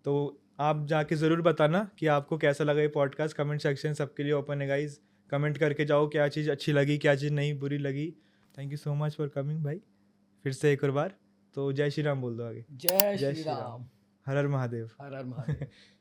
तो आप जाके ज़रूर बताना कि आपको कैसा लगा ये पॉडकास्ट। कमेंट सेक्शन सबके लिए ओपन है गाइज, कमेंट करके जाओ क्या चीज़ अच्छी लगी, क्या चीज़ नहीं बुरी लगी। Thank you so much for coming भाई, फिर से एक और बार। तो जय श्री राम बोल दो आगे। जय श्री राम। हर हर महादेव। हर हर महादेव।